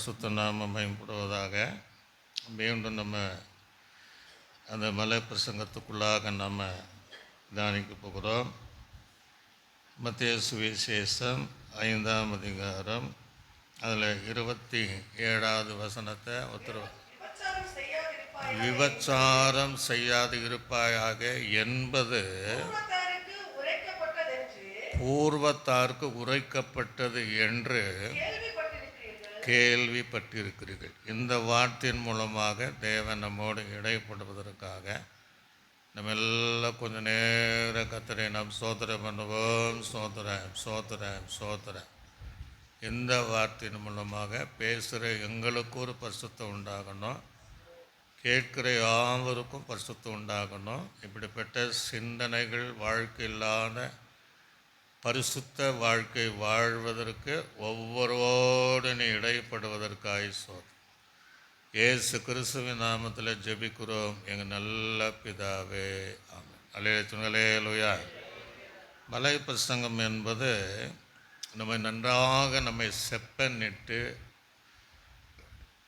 பரிசுத்த நாமம் மகிமைப்படுவதாக. மீண்டும் நம்ம அந்த மலை பிரசங்கத்துக்குள்ளாக நம்ம தியானிக்க போகிறோம். மத்தேயு சுவிசேஷம் 5ஆம் அதிகாரம் அதில் 27வது வசனத்தை விபச்சாரம் செய்யாது இருப்பாயாக என்பது பூர்வத்தாருக்கு உரைக்கப்பட்டது என்று கேள்விப்பட்டிருக்கிறீர்கள். இந்த வார்த்தையின் மூலமாக தேவன் நம்மோடு இடைப்படுவதற்காக நம்ம எல்லாம் கொஞ்சம் நேரம் கர்த்தரை நாம் ஸ்தோத்திரம் பண்ணுவோம். ஸ்தோத்திரம். இந்த வார்த்தையின் மூலமாக பேசுகிற எங்களுக்கு ஒரு பரிசுத்தம் உண்டாகணும், கேட்கிற யாவருக்கும் பரிசுத்தம் உண்டாகணும். இப்படிப்பட்ட சிந்தனைகள் வாழ்க்கை இல்லாத பரிசுத்த வாழ்க்கை வாழ்வதற்கு ஒவ்வொருவோடு நீ இடைப்படுவதற்காக சோதனை இயேசு கிறிஸ்துவின் நாமத்தில் ஜெபிக்கிறோம் எங்கள் நல்ல பிதாவே, ஆமென். அல்லேலூயா. மலை பிரசங்கம் என்பது நம்ம நன்றாக நம்மை செப்பனிட்டு,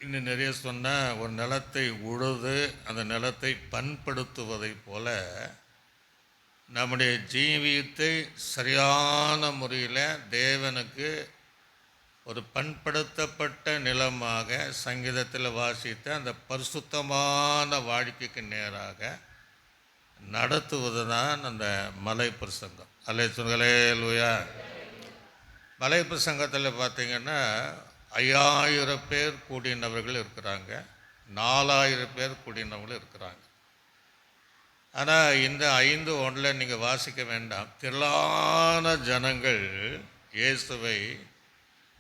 இன்னும் நிறைய சொன்னால் ஒரு நிலத்தை உழுது அந்த நிலத்தை பண்படுத்துவதை போல நம்முடைய ஜீவியத்தை சரியான முறையில் தேவனுக்கு ஒரு பண்படுத்தப்பட்ட நிலமாக சங்கீதத்தில் வாசித்த அந்த பரிசுத்தமான வாழ்க்கைக்கு நேராக நடத்துவது தான் அந்த மலை பிரசங்கம். அல்லேலூயா. மலை பிரசங்கத்தில் பார்த்திங்கன்னா 5000 பேர் கூடினவர்கள் இருக்கிறாங்க, 4000 பேர் கூடினவர்கள் இருக்கிறாங்க. ஆனால் இந்த 5:1 நீங்கள் வாசிக்க வேண்டாம். திரளான ஜனங்கள்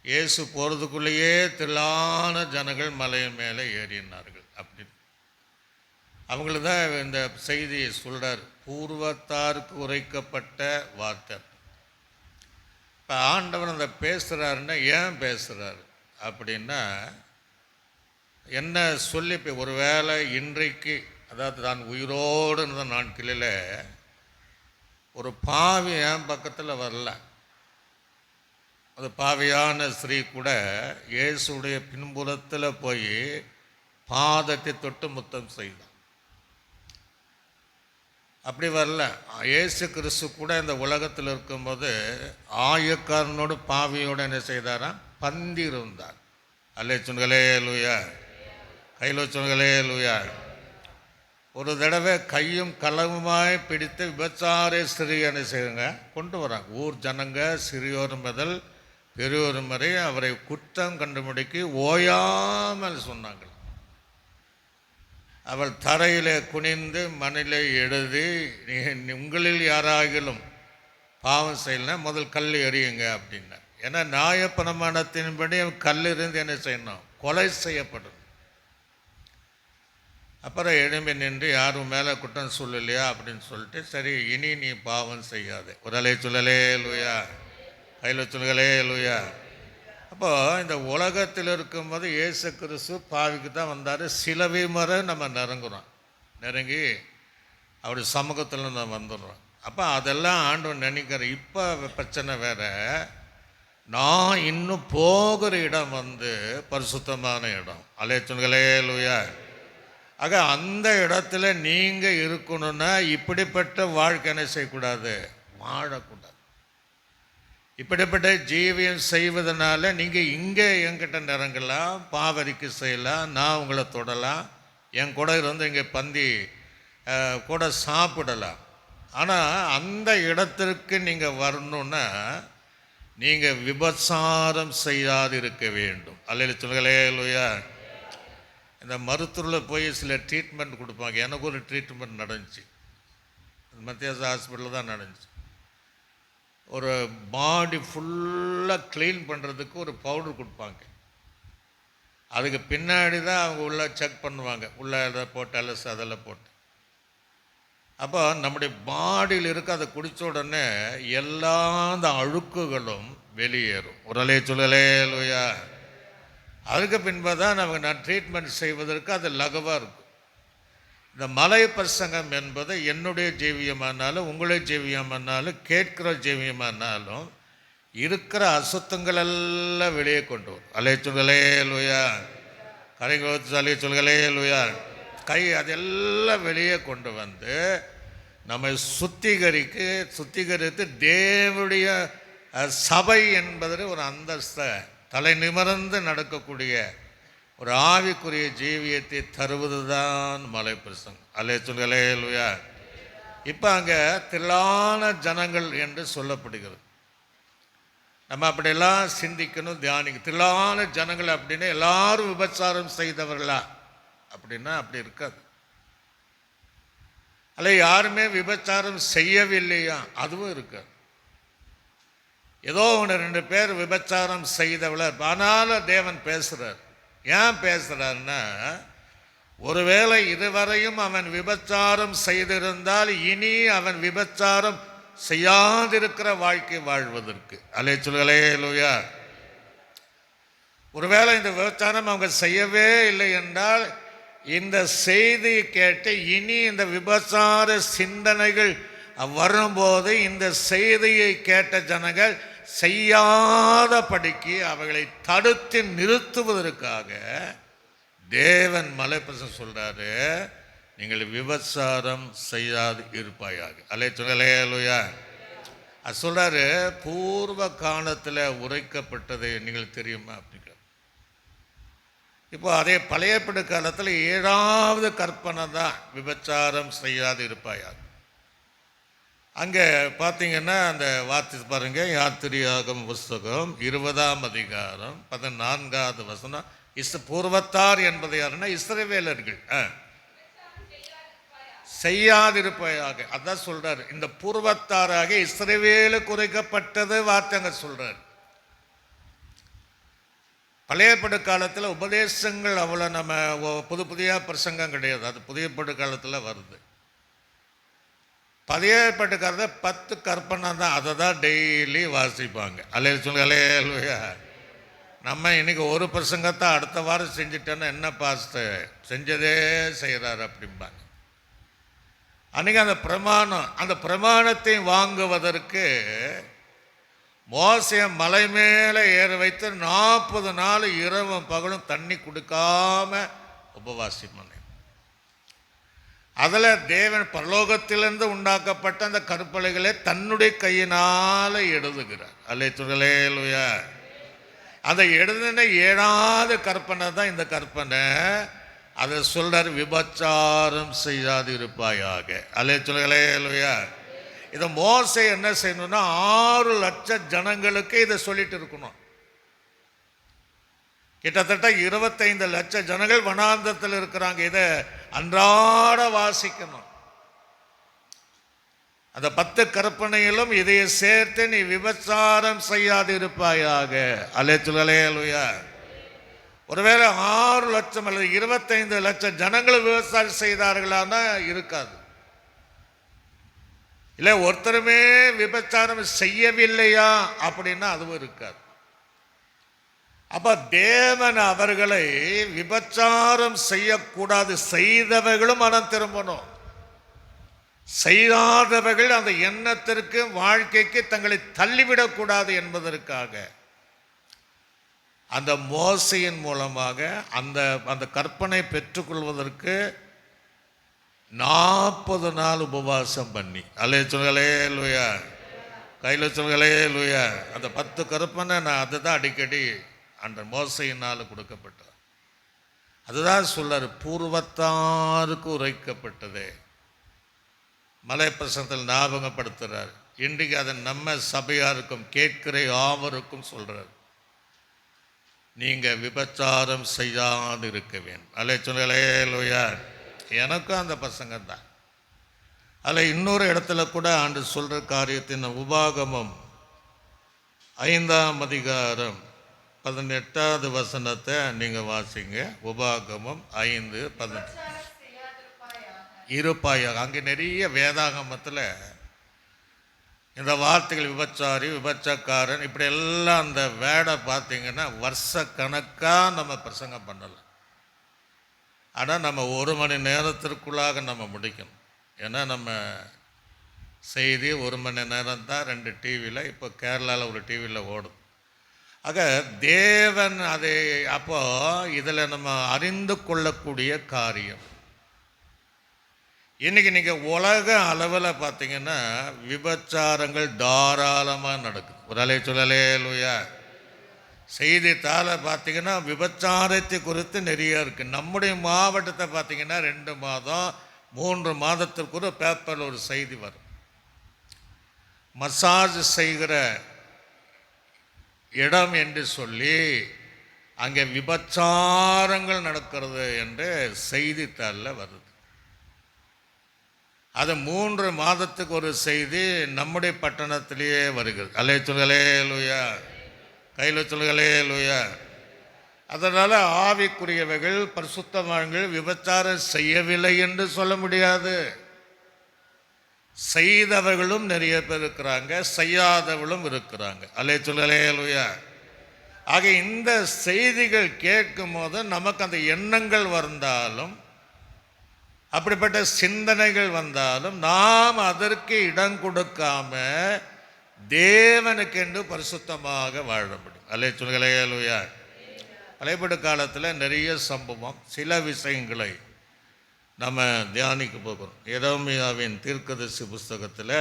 இயேசு போகிறதுக்குள்ளேயே திரளான ஜனங்கள் மலை மேலே ஏறினார்கள். அப்படி அவங்களுக்கு தான் இந்த செய்தியை சொல்கிறார், பூர்வத்தாருக்கு உரைக்கப்பட்ட வார்த்தை. இப்போ ஆண்டவன் அந்த பேசுகிறாருன்னா ஏன் பேசுகிறார் அப்படின்னா, என்ன சொல்லி இப்போ ஒரு வேளை இன்றைக்கு, அதாவது தான் உயிரோடு இருந்த நாட்களில் ஒரு பாவி என் பக்கத்தில் வரல. அது பாவியான ஸ்திரீ கூட இயேசுடைய பின்புறத்தில் போய் பாதத்தை தொட்டு முத்தம் செய்தான். அப்படி வரல. இயேசு கிறிஸ்து கூட இந்த உலகத்தில் இருக்கும்போது ஆயக்காரனோடு பாவியோடு என்ன செய்தாராம்? பந்தி இருந்தார். அல்லேலூயா. கையிலூயா. ஒரு தடவை கையும் களவுமாய் பிடித்து விபச்சார ஸ்திரீனை செய்யுங்க கொண்டு வராங்க. ஊர் ஜனங்க சிறியோர் முதல் பெரியோர் வரை அவரை குற்றம் கண்டுபிடிக்க ஓயாமல் சொன்னாங்க. அவள் தரையிலே குனிந்து மண்ணிலே எழுதி, உங்களில் யாராகிலும் பாவம் செய்யலாம் முதல் கல் எறியுங்க அப்படின்னா. ஏன்னா நியாயப்பிரமாணத்தின்படி கல் இருந்து என்ன செய்யணும்? கொலை செய்யப்படும். அப்புறம் எழும்பி நின்று யாரும் மேலே குற்றம் சொல்லலையா அப்படின்னு சொல்லிட்டு, சரி இனி நீ பாவம் செய்யாது. ஒரு அல்லேலூயா. கையிலூயா. அப்போது இந்த உலகத்தில் இருக்கும்போது இயேசு கிறிஸ்து பாவிக்கு தான் வந்தார். சிலுவை முறை நம்ம நெருங்கி அவருடைய சமூகத்தில் நம்ம வந்துடுறோம். அப்போ அதெல்லாம் ஆண்டவன் நினைக்கிற. இப்போ பிரச்சனை வேறு. நான் இன்னும் போகிற இடம் பரிசுத்தமான இடம். அல்லேலூயா. ஆக அந்த இடத்துல நீங்கள் இருக்கணும்னா இப்படிப்பட்ட வாழ்க்கை என்ன செய்யக்கூடாது? வாழக்கூடாது. இப்படிப்பட்ட ஜீவியம் செய்வதனால நீங்கள் இங்கே என்கிட்ட நெருங்கலாம், பாவரிக்கு செய்யலாம், நான் உங்களை தொடலாம், என் கூட இருந்து இங்கே பந்தி கூட சாப்பிடலாம். ஆனால் அந்த இடத்திற்கு நீங்கள் வரணுன்னா நீங்கள் விபச்சாரம் செய்யாது இருக்க வேண்டும். அல்லேலூயா. இந்த மருத்துவரில் போய் சில ட்ரீட்மெண்ட் கொடுப்பாங்க. எனக்கு ஒரு ட்ரீட்மெண்ட் நடந்துச்சு, மத்தியாச ஹாஸ்பிட்டலில் தான் நடந்துச்சு. ஒரு பாடி ஃபுல்லாக க்ளீன் பண்ணுறதுக்கு ஒரு பவுடர் கொடுப்பாங்க. அதுக்கு பின்னாடி தான் அவங்க உள்ளே செக் பண்ணுவாங்க, உள்ளே அதை போட்டு அலசு அதெல்லாம் போட்டு. அப்போ நம்முடைய பாடியில் இருக்க அதை குடித்த உடனே எல்லா அந்த அழுக்குகளும் வெளியேறும். ஒரு அல்லேலூயா. அதுக்கு பின்பு தான் நமக்கு நான் ட்ரீட்மெண்ட் செய்வதற்கு அது லகுவாக இருக்கும். இந்த மலை பிரசங்கம் என்பது என்னுடைய ஜீவியமானாலும் உங்களுடைய ஜீவியமானாலும் கேட்கிற ஜீவியமானாலும் இருக்கிற அசுத்தங்கள் எல்லாம் வெளியே கொண்டு வரும். அலே சொல்களே லூயா, கரைகளை அலே சொல்களே லூயா, கை அதெல்லாம் வெளியே கொண்டு வந்து நம்மை சுத்திகரித்து தேவனுடைய சபை என்பதில் ஒரு அந்தஸ்தை தலை நிமிர்ந்து நடக்கக்கூடிய ஒரு ஆவிக்குரிய ஜீவியத்தை தருவது தான் மலை பிரசங்கம். அலே சொல்களே லூயா. இப்போ அங்கே திரளான ஜனங்கள் என்று சொல்லப்படுகிறது. நம்ம அப்படியெல்லாம் சிந்திக்கணும், தியானிக்கணும். திரளான ஜனங்கள் அப்படின்னா எல்லாரும் விபச்சாரம் செய்தவர்களா அப்படின்னா அப்படி இருக்காது. அல்ல யாருமே விபச்சாரம் செய்யவில்லையா, அதுவும் இருக்காது. ஏதோ 1-2 பேர் விபச்சாரம் செய்தவளர். ஆனாலும் தேவன் பேசுகிறார். ஏன் பேசுகிறாருன்னா, ஒருவேளை இதுவரையும் அவன் விபச்சாரம் செய்திருந்தால் இனி அவன் விபச்சாரம் செய்யாதிருக்கிற வாழ்க்கை வாழ்வதற்கு. அலே சொல்களே லூயா. ஒருவேளை இந்த விபச்சாரம் அவங்க செய்யவே இல்லை என்றால் இந்த செய்தியை கேட்டு இனி இந்த விபச்சார சிந்தனைகள் வரும்போது இந்த செய்தியை கேட்ட ஜனங்கள் செய்யாதபடிக்கு அவைகளை தடுத்து நிறுத்துவதற்காக தேவன் மலைப்பிரசங்கம் சொல்றாரு, நீங்கள் விபச்சாரம் செய்யாது இருப்பாயாக. அலே சொல்லே லூயா. அது சொல்றாரு, பூர்வ காலத்தில் உரைக்கப்பட்டது நீங்கள் தெரியுமா அப்படிங்கிற. இப்போ அதே பழைய ஏற்பாடு காலத்தில் 7வது கற்பனை தான் விபச்சாரம் செய்யாது இருப்பாயாக. அங்கே பார்த்தீங்கன்னா அந்த வார்த்தை பாருங்க, யாத்திரியாகம் புஸ்தகம் 20ஆம் அதிகாரம் 14வது வசனம். பூர்வத்தார் என்பது யாருன்னா இஸ்ரவேலர்கள். செய்யாதிருப்பாயாக. அதான் சொல்றாரு, இந்த பூர்வத்தாராக இஸ்ரவேலு குறைக்கப்பட்டது வார்த்தைங்க சொல்றாரு. பழைய ஏற்பாடு காலத்தில் உபதேசங்கள் அவ்வளோ நம்ம புதியாக பிரசங்கம் கிடையாது. அது புதிய ஏற்பாடு காலத்தில் வருது. பழைய ஏற்பாட்டு காலத்தில் 10 கற்பனை தான், அதை தான் டெய்லி வாசிப்பாங்க. அலே சொல்லுங்க. நம்ம இன்னைக்கு ஒரு பிரசங்கத்தை அடுத்த வாரம் செஞ்சுட்டோன்னா என்ன பாஸ்டர் செஞ்சதே செய்கிறார் அப்படிம்பாங்க. அன்றைக்கி அந்த பிரமாணத்தை வாங்குவதற்கு மோசே மலை மேலே ஏற வைத்து 40 நாள் இரவும் பகலும் தண்ணி கொடுக்காம உபவாசம் பண்ண. அதில் தேவன் பரலோகத்திலிருந்து உண்டாக்கப்பட்ட அந்த கற்பனைகளை தன்னுடைய கையினால் எழுதுகிறார். அல்லே துகளே லூயா. அந்த எழுதின 7வது கற்பனை தான் இந்த கற்பனை. அதை சொல்றார், விபச்சாரம் செய்யாது இருப்பாயாக. அல்லே துகளே லூயா. இதை மோசே என்ன செய்யணும்னா 6 லட்சம் ஜனங்களுக்கு இதை சொல்லிட்டு இருக்கணும். கிட்டத்தட்ட 25 லட்சம் ஜனங்கள் வனாந்தரத்தில் இருக்கிறாங்க. இதை அன்றாட வாசிக்கணும். அந்த 10 கற்பனையிலும் இதையை சேர்த்து நீ விபச்சாரம் செய்யாது இருப்பாயாக. அலேலுயா. ஒருவேளை 6 லட்சம் அல்லது 25 லட்சம் ஜனங்கள் விவசாயம் செய்தார்களானா இருக்காது. இல்லை ஒருத்தருமே விபச்சாரம் செய்யவில்லையா அப்படின்னா அதுவும் இருக்காது. அப்ப தேவன் அவர்களை விபச்சாரம் செய்யக்கூடாது, செய்தவர்களும் மனம் திரும்பணும், செய்யாதவர்கள் அந்த எண்ணத்திற்கு வாழ்க்கைக்கு தங்களை தள்ளிவிடக்கூடாது என்பதற்காக அந்த மோசையின் மூலமாக அந்த கற்பனை பெற்றுக்கொள்வதற்கு 40 நாள் உபவாசம் பண்ணி. அல்லே சொல்களே லூயா. கையில் சொல்களே லூயா. அந்த 10 கற்பனை நான் அதுதான் அடிக்கடி அந்த மோசையினால் கொடுக்கப்பட்டார். அதுதான் சொல்லார், பூர்வத்தாருக்கு உரைக்கப்பட்டது. மலை பிரசனத்தில் ஞாபகப்படுத்துகிறார். இன்றைக்கு அதை நம்ம சபையாருக்கும் கேட்கிற யாவருக்கும் சொல்றார், நீங்க விபச்சாரம் செய்யாது இருக்க வேண்டும். அல்லே சொல்களே லூயா. எனக்கும் அந்த பசங்க தான். அதில் இன்னொரு இடத்துல கூட ஆண்டு சொல்கிற காரியத்தின் உபாகமம் 5ஆம் அதிகாரம் 18வது வசனத்தை நீங்கள் வாசிங்க. உபாகமம் 5:18 இருப்பாயாக. அங்கே நிறைய வேதாகமத்தில் இந்த வார்த்தைகள் விபச்சாரி, விபச்சக்காரன், இப்படி எல்லாம் அந்த வேடை பார்த்தீங்கன்னா வருஷ கணக்காக நம்ம பிரசங்கம் பண்ணலாம். ஆனால் நம்ம 1 மணி நேரத்திற்குள்ளாக நம்ம முடிக்கணும். ஏன்னா நம்ம செய்தி 1 மணி நேரம் தான் 2 டிவியில், இப்போ கேரளாவில் ஒரு டிவியில் ஓடும். ஆக தேவன் அதை அப்போ இதில் நம்ம அறிந்து கொள்ளக்கூடிய காரியம். இன்றைக்கி நீங்கள் உலக அளவில் பார்த்தீங்கன்னா விபச்சாரங்கள் தாராளமாக நடக்குது. ஒரு அலை சொல்லலே லூயா. செய்தித்தாளை பார்த்தீங்கன்னா விபச்சாரத்தை குறித்து நிறைய இருக்குது. நம்முடைய மாவட்டத்தை பார்த்தீங்கன்னா 2 மாதம் 3 மாதத்திற்கு ஒரு பேப்பரில் ஒரு செய்தி வரும். மசாஜ் செய்கிற இடம் என்று சொல்லி அங்கே விபச்சாரங்கள் நடக்கிறது என்று செய்தித்தாளில் வருது. அது 3 மாதத்துக்கு ஒரு செய்தி நம்முடைய பட்டணத்திலேயே வருகிறது. அலே சொல்களே லூயா, கையில் சொல்களே லூயா. அதனால் ஆவிக்குரியவைகள் பரிசுத்தவான்கள் விபச்சாரம் செய்யவில்லை என்று சொல்ல முடியாது. செய்தவர்களும் நிறைய பேர் இருக்கிறாங்க, செய்யாதவர்களும் இருக்கிறாங்க. அலே சொல்களே லூயா. ஆக இந்த செய்திகள் கேட்கும் போது நமக்கு அந்த எண்ணங்கள் வந்தாலும், அப்படிப்பட்ட சிந்தனைகள் வந்தாலும், நாம் அதற்கு இடம் கொடுக்காம தேவனுக்கென்று பரிசுத்தமாக வாழ முடியும். அலே சொல்களே லூயா. பழையபடி காலத்தில் நிறைய சம்பவம், சில விஷயங்களை நம்ம தியானிக்க போகிறோம். எரேமியாவின் தீர்க்கதரிசி புஸ்தகத்தில்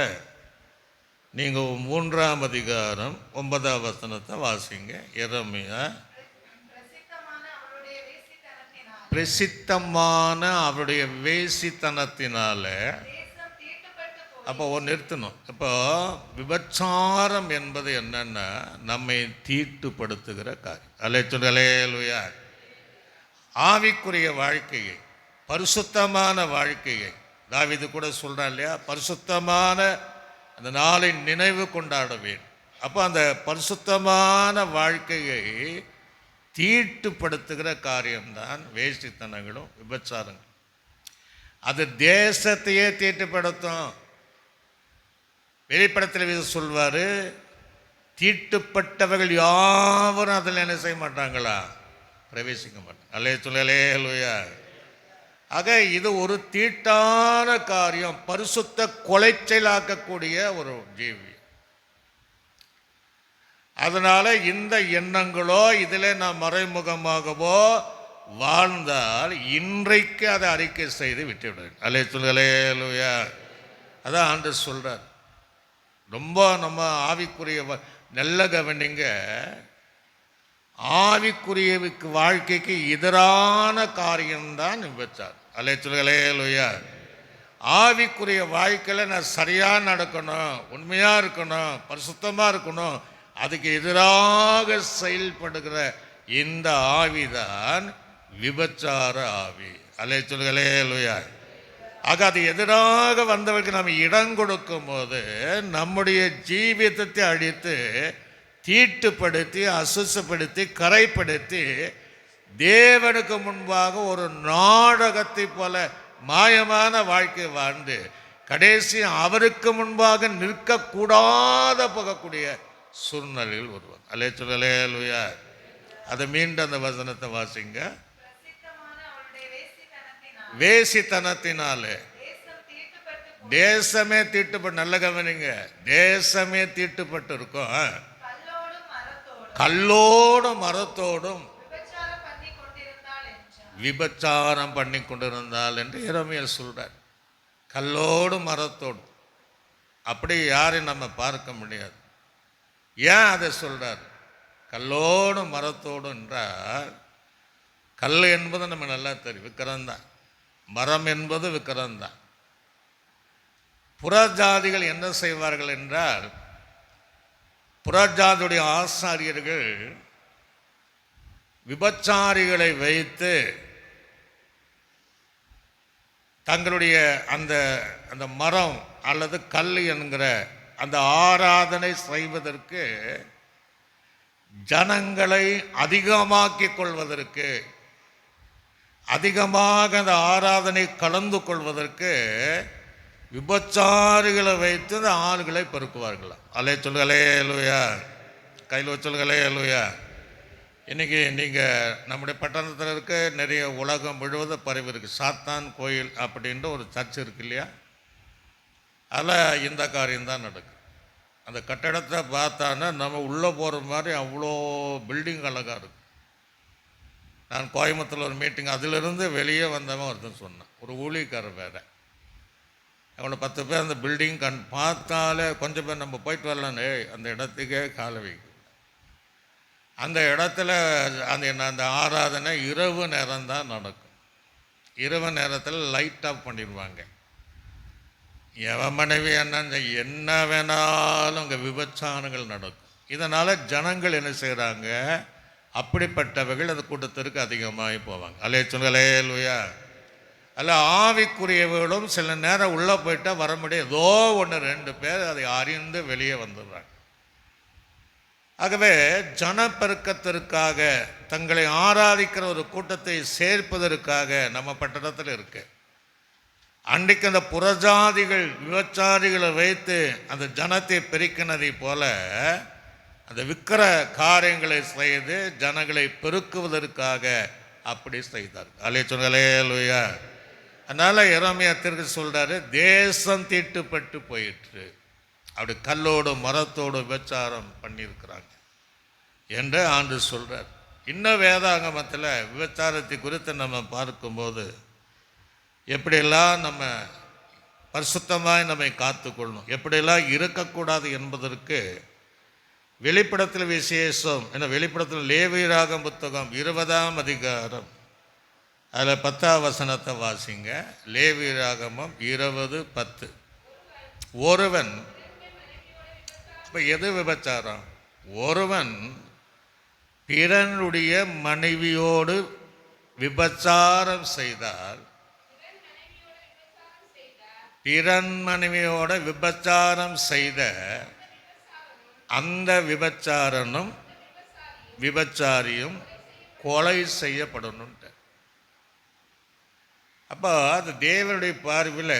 நீங்கள் 3ஆம் அதிகாரம் 9ஆம் வசனத்தை வாசிங்க. எரேமியா. பிரசித்தமான அவருடைய வேசித்தனத்தினால. அப்போ நிறுத்தணும். இப்போ விபச்சாரம் என்பது என்னன்னா நம்மை தீட்டுப்படுத்துகிற காரியம். அலேலுயா. ஆவிக்குரிய வாழ்க்கையை, பரிசுத்தமான வாழ்க்கையை தாவீது கூட சொல்கிறான் இல்லையா, பரிசுத்தமான அந்த நாளை நினைவு கொண்டாட வேண்டும். அப்போ அந்த பரிசுத்தமான வாழ்க்கையை தீட்டுப்படுத்துகிற காரியம்தான் வேசித்தனங்களும் விபச்சாரங்களும். அது தேசத்தையே தீட்டுப்படுத்தும். வெளிப்படத்தில் சொல்வார், தீட்டுப்பட்டவர்கள் யாவரும் அதில் என்ன செய்ய மாட்டாங்களா, பிரவேசிக்க மாட்டாங்க. அல்லே சொல்லலே லூயா. ஆக இது ஒரு தீட்டான காரியம், பரிசுத்த கொலைச்சலாக்கக்கூடிய ஒரு ஜீவி. அதனால் இந்த எண்ணங்களோ இதில் நாம் மறைமுகமாகவோ வாழ்ந்தால் இன்றைக்கு அதை அறிக்கை செய்து விட்டுவிடுங்க. அல்லே சொல்லலே லூயா. அதான் ஆண்டவர் சொல்கிறார். ரொம்ப நம்ம ஆவிக்குரிய நல்ல கவனிங்க, ஆவிக்குரிய வாழ்க்கைக்கு எதிரான காரியம்தான் விபச்சாரம். அல்லே சொல்லலே லூயா. ஆவிக்குரிய வாழ்க்கையில் நான் சரியாக நடக்கணும், உண்மையாக இருக்கணும், பரிசுத்தமாக இருக்கணும், அதுக்கு எதிராக செயல்படுகிற இந்த ஆவிதான் விபச்சார ஆவி. அல்லே சொல்லலே லூயா. ஆக அது எதிராக வந்தவருக்கு நாம் இடம் கொடுக்கும் போது நம்முடைய ஜீவிதத்தை அழித்து தீட்டுப்படுத்தி அசுசப்படுத்தி கரைப்படுத்தி தேவனுக்கு முன்பாக ஒரு நாடகத்தை போல மாயமான வாழ்க்கை வாழ்ந்து கடைசி அவருக்கு முன்பாக நிற்கக்கூடாத போகக்கூடிய சூழ்நிலையில் வருவார். அல்லே சொல்லலே லூயா. அதை மீண்டும் அந்த வசனத்தை வாசிங்க. வேசித்தனத்தினால தேசமே தீட்டுப்பட்டு, நல்ல கவனிங்க, தேசமே தீட்டுப்பட்டு இருக்கும். கல்லோடும் மரத்தோடும் விபச்சாரம் பண்ணி கொண்டிருந்தால் என்று எரேமியா சொல்றார். கல்லோடும் மரத்தோடும். அப்படி யாரையும் நம்ம பார்க்க முடியாது. ஏன் அதை சொல்றார்? கல்லோடும் மரத்தோடும் என்றால், கல் என்பது நம்ம நல்லா தெரியும், விக்கிரம்தான். மரம் என்பது விக்கிரம்தான். புறஜாதிகள் என்ன செய்வார்கள் என்றால், புறஜாதியுடைய ஆசாரியர்கள் விபச்சாரிகளை வைத்து தங்களுடைய அந்த அந்த மரம் அல்லது கல் என்கிற அந்த ஆராதனை செய்வதற்கு, ஜனங்களை அதிகமாக்கிக் கொள்வதற்கு, அதிகமாக அந்த ஆராதனை கலந்து கொள்வதற்கு விபச்சாரிகளை வைத்து அந்த ஆள்களை பெருக்குவார்களாம். அலே சொல்களே லூயா. கையில் சொல்களே லூயா. இன்றைக்கி நீங்கள் நம்முடைய பட்டணத்தில் இருக்க நிறைய உலகம் முழுவதும் பரவி இருக்குது. சாத்தான் கோயில் அப்படின்ற ஒரு சர்ச் இருக்கு இல்லையா, அதில் இந்த காரியம்தான் நடக்கும். அந்த கட்டடத்தை பார்த்தான்னா நம்ம உள்ளே போகிற மாதிரி அவ்வளோ பில்டிங் அழகாக இருக்கும். நான் கோயம்புத்தூரில் ஒரு மீட்டிங், அதிலிருந்து வெளியே வந்தவன் ஒருத்தன் சொன்னான், ஒரு ஊழியக்காரர் வேறு. அவனை 10 பேர் அந்த பில்டிங் பார்த்தாலே கொஞ்சம் பேர் நம்ம போயிட்டு வரலான்னு அந்த இடத்துக்கே காலை வைக்கும். அந்த இடத்துல அந்த ஆராதனை இரவு நேரம்தான் நடக்கும். இரவு நேரத்தில் லைட் ஆஃப் பண்ணிடுவாங்க. எவன் மனைவி என்ன வேணாலும் அங்கே விபச்சாரங்கள் நடக்கும். இதனால் ஜனங்கள் என்ன செய்கிறாங்க, அப்படிப்பட்டவர்கள் அந்த கூட்டத்திற்கு அதிகமாகி போவாங்க. அல்லேலூயா. அல்ல ஆவிக்குரியவர்களும் சில நேரம் உள்ளே போயிட்டால் வர முடியும், ஏதோ 1-2 பேர் அதை அறிந்து வெளியே வந்துடுறாங்க. ஆகவே ஜனப்பெருக்கத்திற்காக தங்களை ஆராதிக்கிற ஒரு கூட்டத்தை சேர்ப்பதற்காக நம்ம பட்டணத்தில் இருக்கு. அன்றைக்கு அந்த புறஜாதிகள் விபச்சாரிகளை வைத்து அந்த ஜனத்தை பெருக்கினதை போல அந்த விக்கிர காரியங்களை செய்து ஜனங்களை பெருக்குவதற்காக அப்படி செய்தார். அல்லேலூயா. அதனால் எரேமியா தீர்க்கதரிசி சொல்கிறாரு, தேசம் தீட்டுப்பட்டு போயிற்று, அப்படி கல்லோடு மரத்தோடு விபச்சாரம் பண்ணியிருக்கிறாங்க என்று ஆண்டு சொல்கிறார். இன்னும் வேதாகமத்தில் விபச்சாரத்தை குறித்து நம்ம பார்க்கும்போது எப்படியெல்லாம் நம்ம பரிசுத்தமாய் நம்மை காத்துக்கொள்ளணும், எப்படியெல்லாம் இருக்கக்கூடாது என்பதற்கு வெளிப்படத்தில் விசேஷம் என்ன, வெளிப்படத்தில் லேவியராகமம் புத்தகம் 20ஆம் அதிகாரம் அதில் 10ஆம் வசனத்தை வாசிங்க. லேவியராகமம் 20:10. ஒருவன், இப்போ எது விபச்சாரம்? ஒருவன் பிறனுடைய மனைவியோடு விபச்சாரம் செய்தால், பிறன் மனைவியோட விபச்சாரம் செய்த அந்த விபச்சாரனும் விபச்சாரியும் கொலை செய்யப்படணும். அப்போ அது தேவனுடைய பார்வையில்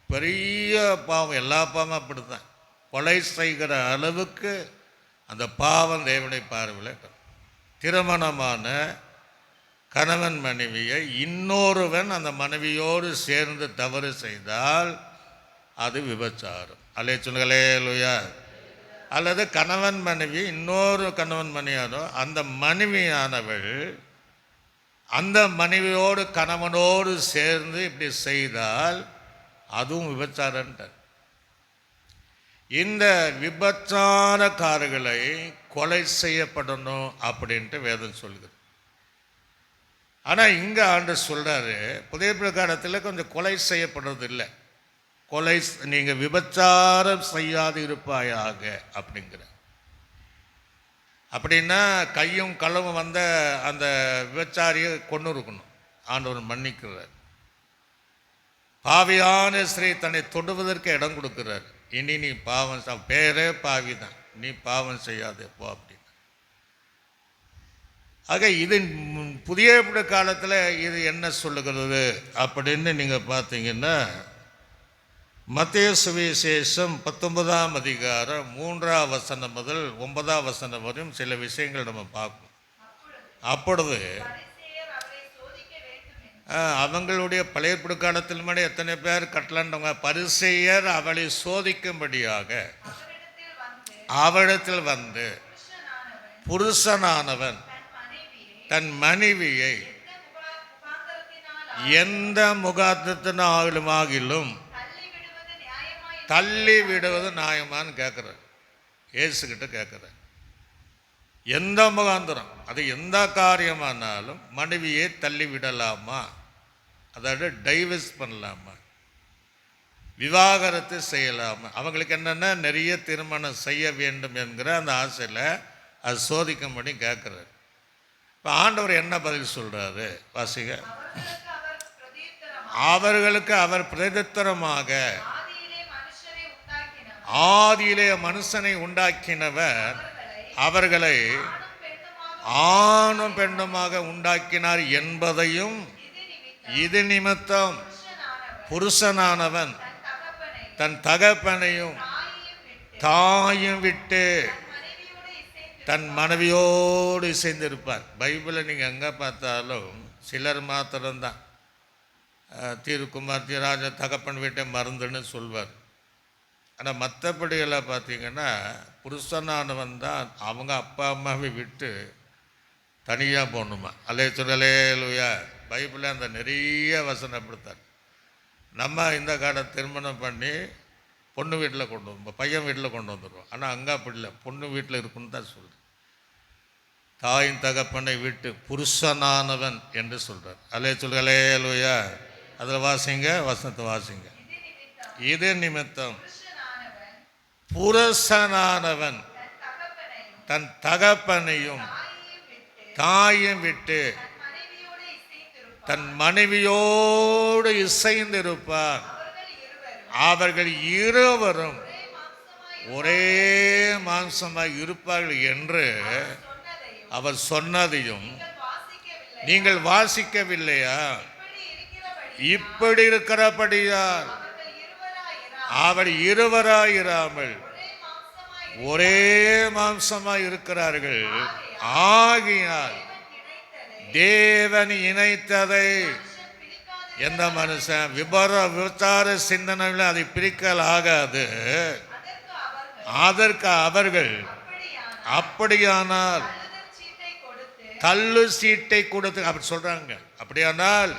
பெரிய பாவம். எல்லா பாவமும் அப்படி தான். கொலை செய்கிற அளவுக்கு அந்த பாவம் தேவனுடைய பார்வையில். திருமணமான கணவன் மனைவியை இன்னொருவன் அந்த மனைவியோடு சேர்ந்து தவறு செய்தால் அது விபச்சாரம். அல்லேலூயா. அல்லது கணவன் மனைவி இன்னொரு கணவன் மனைவியானோ அந்த மனைவியானவள் அந்த மனைவியோடு கணவனோடு சேர்ந்து இப்படி செய்தால் அதுவும் விபச்சாரன்றார். இந்த விபச்சாரக்காரர்களை கொலை செய்யப்படணும் அப்படின்ட்டு வேதம் சொல்லுது. ஆனால் இங்கே ஆண்டு சொல்கிறாரு, புதிய பிரகாரத்தில் கொஞ்சம் கொலை செய்யப்படுறது இல்லை, கொலை நீங்கள் விபச்சாரம் செய்யாது இருப்பாயாக அப்படிங்கிற. அப்படின்னா கையும் களவும் வந்த அந்த விபச்சாரியை கொண்டு இருக்கணும். ஆண்டவர் மன்னிக்கிறார். பாவியான ஸ்ரீ தன்னை தொடுவதற்கு இடம் கொடுக்கிறார். இனி நீ பாவம், பேரே பாவி தான், நீ பாவம் செய்யாதே போ அப்படின்னு. ஆக இது புதிய காலத்தில் இது என்ன சொல்லுகிறது அப்படின்னு நீங்கள் பார்த்தீங்கன்னா, மத்தேயு சுவிசேஷம் 19ஆம் அதிகாரம் 3ஆம் வசனம் முதல் 9ஆம் வசனம் வரையும் சில விஷயங்கள் நம்ம பார்க்கணும். அப்பொழுது அவங்களுடைய பழைய காலத்தில் முன்னாடி எத்தனை பேர் கட்டலாண்டவங்க, பரிசேயர் அவளை சோதிக்கும்படியாக அவளிடத்தில் வந்து புருஷனானவன் தன் மனைவியை எந்த முகாந்திரத்தினாலும் தள்ளி விடுவது நியாயமானு கேட்குறார். இயேசுகிட்ட கேட்குறார். எந்த முகாந்திரம், அது எந்த காரியமானாலும் மனைவியை தள்ளி விடலாமா, அதாவது டைவர்ஸ் பண்ணலாமா, விவாகரத்து செய்யலாமா? அவங்களுக்கு என்னென்னா நிறைய திருமணம் செய்ய வேண்டும் என்கிற அந்த ஆசையில் அது சோதிக்கும்படி கேட்குறாரு. இப்போ ஆண்டவர் என்ன பதில் சொல்கிறாரு வாசிக. அவர்களுக்கு அவர் பிரதித்திரமாக, ஆதியிலே மனுஷனை உண்டாக்கினவர் அவர்களை ஆணும் பெண்ணுமாக உண்டாக்கினார் என்பதையும், இது நிமித்தம் புருஷனானவன் தன் தகப்பனையும் தாயும் விட்டு தன் மனைவியோடு சேர்ந்திருப்பார். பைபிளை நீங்கள் எங்கே பார்த்தாலும் சிலர் மாத்திரம்தான் தீர்க்குமார் தீராஜ தகப்பன் வீட்டை மருந்துன்னு சொல்வார். ஆனால் மற்றபடியெல்லாம் பார்த்தீங்கன்னா புருஷனானவன் தான் அவங்க அப்பா அம்மாவை விட்டு தனியாக போகணுமா. அல்லேலூயா. பைபிளில் அந்த நிறைய வசனம் அப்படித்தான். நம்ம இந்த காலத்தை திருமணம் பண்ணி பொண்ணு வீட்டில் கொண்டு வந்து பையன் வீட்டில் கொண்டு வந்துடுவோம். ஆனால் அங்கே அப்படி இல்லை, பொண்ணு வீட்டில் இருக்குன்னு தான் சொல்லுது. தாயின் தகப்பனை விட்டு புருஷனானவன் என்று சொல்கிறார். அல்லேலூயா. அதில் வாசிங்க, வசனத்தை வாசிங்க. இது நிமித்தம் புருஷனானவன் தன் தகப்பனையும் தாயும் விட்டு தன் மனைவியோடு இசைந்திருப்பார். அவர்கள் இருவரும் ஒரே மாம்சமாய் இருப்பார்கள் என்று அவர் சொன்னதையும் நீங்கள் வாசிக்கவில்லையா? இப்படி இருக்கிறபடியால் அவர் இருவராயிராமல் ஒரே மாம்சமாய் இருக்கிறார்கள். ஆகியால் தேவன் இணைத்ததை எந்த மனுஷன் விபச்சார சிந்தனையில் அதை பிரிக்கல் ஆகாது. அதற்கு அவர்கள் அப்படியானால் தள்ளு சீட்டை கொடுத்து அப்படி சொல்றாங்க. அப்படியானால்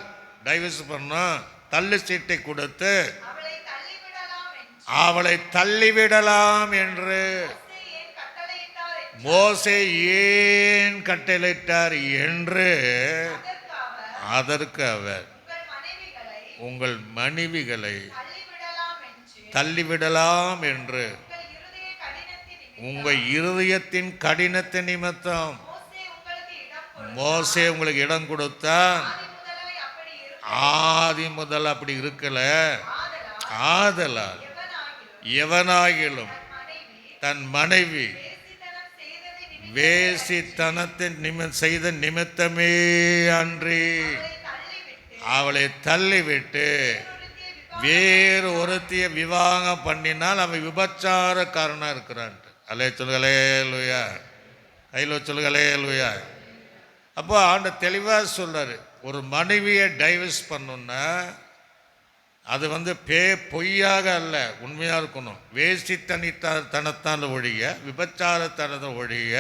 டைவர்ஸ் பண்ணோம், தள்ளு சீட்டை கொடுத்து அவளை தள்ளிவிடலாம் என்று மோசே ஏன் கட்டளையிட்டார் என்று அதற்கு அவர் உங்கள் மனைவிகளை தள்ளிவிடலாம் என்று உங்கள் இருதயத்தின் கடினத்தை நிமித்தம் மோசே உங்களுக்கு இடம் கொடுத்தான். ஆதி முதல் அப்படி இருக்கல. ஆதலால் எவனாகிலும் தன் மனைவி வேசித்தனத்தின் செய்த நிமித்தமே அன்றி அவளை தள்ளிவிட்டு வேறு ஒருத்திய விவாகம் பண்ணினால் அவன் விபச்சாரக்காரனாக இருக்கிறான். அல்லேலூயா. கையில் சொல்லுங்களேலூயா. அப்போ ஆண்ட தெளிவாக சொல்றாரு, ஒரு மனைவியை டைவர்ஸ் பண்ணணுன்னா அது பொய்யாக அல்ல, உண்மையாக இருக்கணும். வேசித்தனத்தால் ஒழிய விபச்சாரத்தனத்தை ஒழிய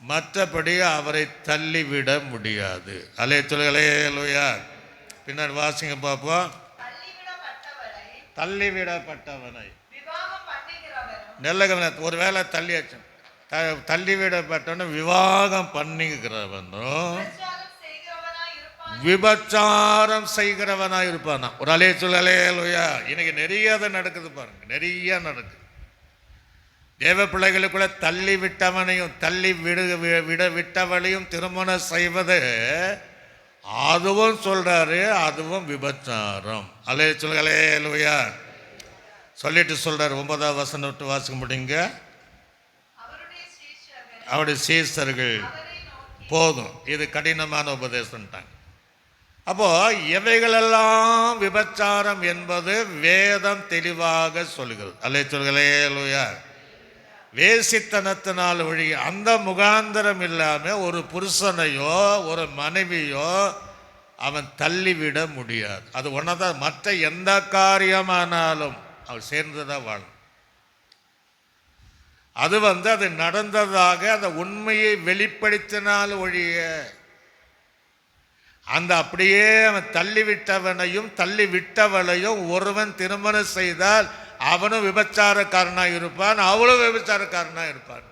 மற்றபடி அவரை தள்ளிவிட முடியாது. அல்லேலூயா. பின்னர் வாசிங்க பார்ப்போம். தள்ளிவிடப்பட்டவனை நல்ல ஒருவேளை தள்ளிவிடப்பட்டவனும் விவாகம் பண்ணிக்கிறவனும் விபச்சாரம் செய்கிறவனாக இருப்பானா. ஒரு அல்லேலூயா. இன்னைக்கு நிறைய அதை நடக்குது பாருங்க, நிறைய நடக்குது. தேவ பிள்ளைகளுக்குள்ள தள்ளி விட்டவனையும் தள்ளி விட்டவளையும் திருமணம் செய்வது அதுவும் சொல்றாரு, அதுவும் விபச்சாரம். அல்லேலூயா. சொல்லிட்டு சொல்றாரு 9வது வசனம் விட்டு வாசிக்க முடியுங்க. அவருடைய சீசர்கள் போதும், இது கடினமான உபதேசம்ட்டாங்க. அப்போ எவைகளெல்லாம் விபச்சாரம் என்பது வேதம் தெளிவாக சொல்லுகிறது. அல்லேலூயா. வேசித்தனத்தினால் ஒழிய அந்த முகாந்திரம் இல்லாமல் ஒரு புருஷனையோ ஒரு மனைவியோ அவன் தள்ளிவிட முடியாது. அது ஒன்றதான். மற்ற எந்த காரியமானாலும் அவன் சேர்ந்துதான் வாழும். அது அது நடந்ததாக அந்த உண்மையை வெளிப்படுத்தினால் ஒழிய அந்த அப்படியே அவன் தள்ளிவிட்டவனையும் தள்ளிவிட்டவளையும் ஒருவன் திருமணம் செய்தால் அவனும் விபச்சாரக்காரனாக இருப்பான், அவளும் விபச்சாரக்காரனாக இருப்பான்.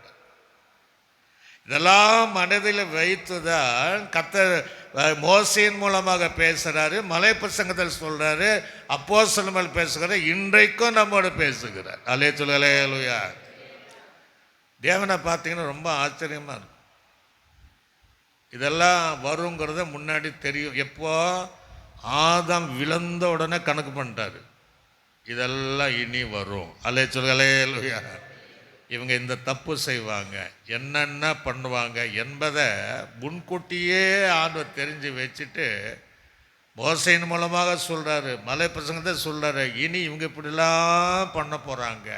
இதெல்லாம் மனதில் வைத்துதான் கர்த்தர் மோசேயின் மூலமாக பேசுகிறாரு, மலை பிரசங்கத்தில் சொல்கிறாரு, அப்போஸ்தலர்கள் பேசுகிறார், இன்றைக்கும் நம்மோடு பேசுகிறார். அல்லேலூயா. தேவனை பார்த்தீங்கன்னா ரொம்ப ஆச்சரியமாக இருக்கும். இதெல்லாம் வருங்கிறத முன்னாடி தெரியும். எப்போ ஆதாம் விழுந்த உடனே கணக்கு பண்ணிட்டாரு, இதெல்லாம் இனி வரும். அல்லேலூயா. இவங்க இந்த தப்பு செய்வாங்க, என்னென்ன பண்ணுவாங்க என்பதை முன்கூட்டியே ஆண்டவர் தெரிஞ்சு வச்சுட்டு மோசேயின் மூலமாக சொல்கிறாரு, மலை பிரசங்கத்தை சொல்கிறாரு, இனி இவங்க இப்படிலாம் பண்ண போகிறாங்க,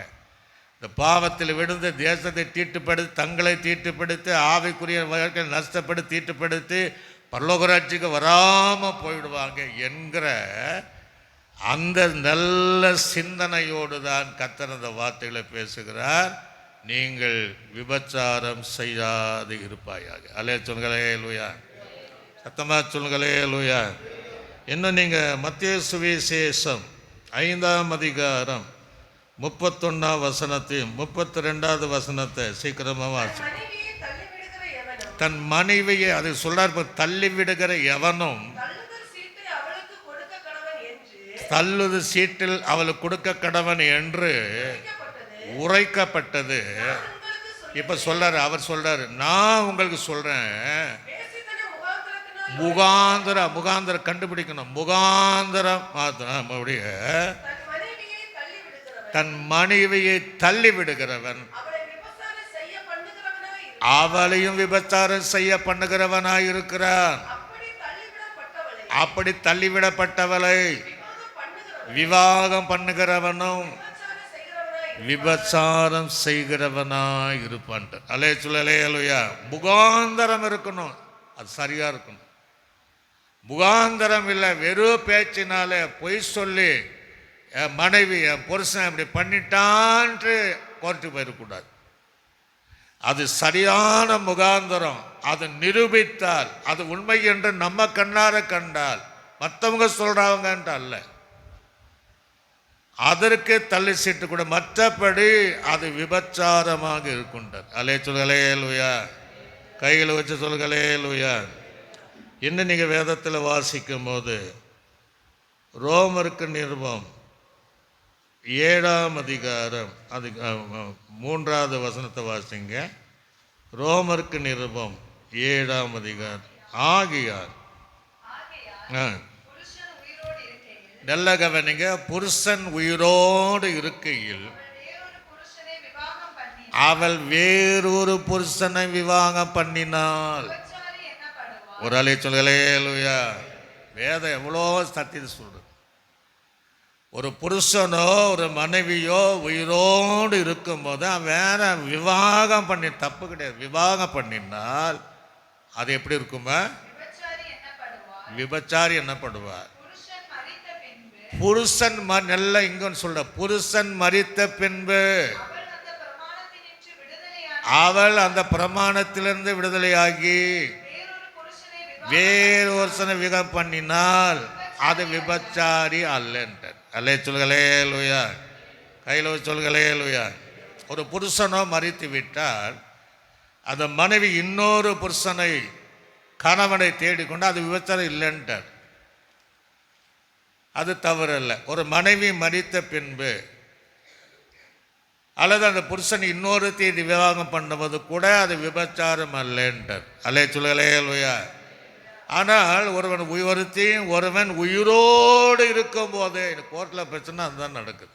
இந்த பாவத்தில் விழுந்து தேசத்தை தீட்டுப்படுத்தி, தங்களை தீட்டுப்படுத்தி, ஆவிக்குரிய வாழ்க்கை நஷ்டப்படுத்தி தீட்டுப்படுத்தி பரலோகராட்சிக்கு வராமல் போயிடுவாங்க என்கிற அந்த நல்ல சிந்தனையோடு தான் கர்த்தர் அந்த வார்த்தைகளை பேசுகிறார். நீங்கள் விபச்சாரம் செய்யாது இருப்பாயாக. சொல்லுங்களே லூயா, சத்தமாக சொல்லுங்களே லூயா. இன்னும் நீங்கள் மத்திய சுவிசேஷம் 5ஆம் அதிகாரம் 31ஆம் வசனத்தையும் 32வது வசனத்தை சீக்கிரமாக வாசி. தன் மனைவியை அது சொல்றார், தள்ளி விடுகிற எவனும் தள்ளுது சீட்டில் அவளுக்கு கொடுக்க கடவன் என்று உரைக்கப்பட்டது. இப்ப சொல்றாரு, அவர் சொல்றாரு, நான் உங்களுக்கு சொல்றேன், முகாந்திரம் கண்டுபிடிக்கணும். முகாந்திரம் அப்படிய தன் மனைவியை தள்ளி விடுகிறவன் அவளையும் விபச்சாரம் செய்ய பண்ணுகிறவனாய் இருக்கிறான். அப்படி தள்ளிவிடப்பட்டவளை விவாகம் பண்ணுகிறவனும் விபச்சாரம் செய்கிறவனாய் இருப்பான். அல்லேலூயா. முகாந்தரம் இருக்கணும், அது சரியா இருக்கணும். முகாந்தரம் இல்லை, வெறும் பேச்சினாலே பொய் சொல்லி என் மனைவி என் புருஷன் இப்படி பண்ணிட்டான்ட்டு கோர்ட்டு போயிடக்கூடாது. அது சரியான முகாந்தரம். அது நிரூபித்தால், அது உண்மை என்று நம்ம கண்ணார கண்டால், மற்றவங்க சொல்றாங்கன்ட்டு அல்ல, அதற்கு தள்ளி சீட்டு கூட, மற்றபடி அது விபச்சாரமாக இருக்கின்றது. சொல்லுங்களே லூயா, கையில் வச்சு சொல்லுங்களே லூயா. இன்னும் நீங்கள் வேதத்தில் வாசிக்கும் போது ரோமருக்கு நிருபம் 7ஆம் அதிகாரம் அது 3வது வசனத்தை வாசிங்க. ரோமருக்கு நிருபம் 7ஆம் அதிகாரம். ஆகியார் நல்ல கவனிங்க, புருஷன் உயிரோடு இருக்கையில் அவள் வேறொரு புருஷனை விவாகம் பண்ணினாள். ஒரு அலை சொல்லுங்களேலூயா. வேதம் எவ்வளோ சத்தியத்தை சொல்றது. ஒரு புருஷனோ ஒரு மனைவியோ உயிரோடு இருக்கும்போது வேற விவாகம் பண்ணி, தப்பு கிடையாது, விவாகம் பண்ணினால் அது எப்படி இருக்குமா? விபச்சாரி என்னப்படுவார்? புருஷன் நல்ல இங்க சொல்ற, புருஷன் மரித்த பின்பு அவள் அந்த பிரமாணத்திலிருந்து விடுதலையாகி வேறொருசனை விவாகம் பண்ணினால் அது விபச்சாரி அல்லன்றார். சொல்லுங்களே லூயா, கையில் சொல்லுங்களே லூயா. ஒரு புருஷனோ மரித்து விட்டால் அந்த மனைவி இன்னொரு புருஷனை கணவனை தேடிக்கொண்டு அது விபச்சாரம் இல்லைன்றார். அது தவறல்ல. ஒரு மனைவி மரித்த பின்பு அல்லது அந்த புருஷன் இன்னொரு தேதி விவாகம் பண்ணுவது கூட அது விபச்சாரம் அல்லன்றார். சொல்லுங்களே லூயா. ஆனால் ஒருவன் உயிரோடு இருக்கும் போதே, கோர்ட்டில் பிரச்சனை அதுதான் நடக்குது.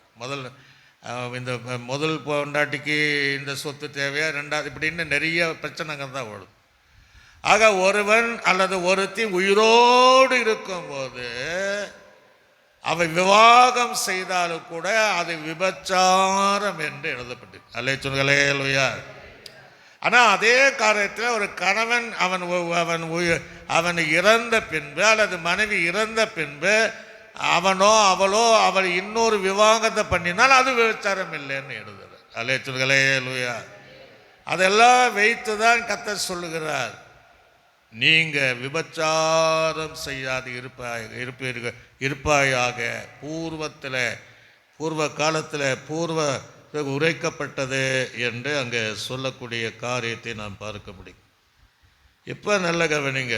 முதல் பொண்டாட்டிக்கு இந்த சொத்து தேவையா, ரெண்டாவது இப்படின்னு நிறைய பிரச்சனைகள் தான் ஓடுது. ஆக ஒருவன் அல்லது ஒருத்தி உயிரோடு இருக்கும்போது அவை விவாகம் செய்தாலும் கூட அது விபச்சாரம் என்று எழுதப்பட்டது. சொல்லுங்களே லூயா. ஆனால் அதே காரியத்தில் ஒரு கணவன் அவன் இறந்த பின்பு அல்லது மனைவி இறந்த பின்பு அவனோ அவளோ அவள் இன்னொரு விவாகத்தை பண்ணினால் அது விபச்சாரம் இல்லைன்னு எழுதுறார். சொல்லுங்களே லூயா. அதெல்லாம் வைத்து தான் கர்த்தர் சொல்லுகிறார், நீங்கள் விபச்சாரம் செய்யாது இருப்பாயாக. பூர்வ காலத்தில் உரைக்கப்பட்டது என்று அங்கே சொல்லக்கூடிய காரியத்தை நாம் பார்க்க முடியும். இப்போ நல்ல கவனிங்க,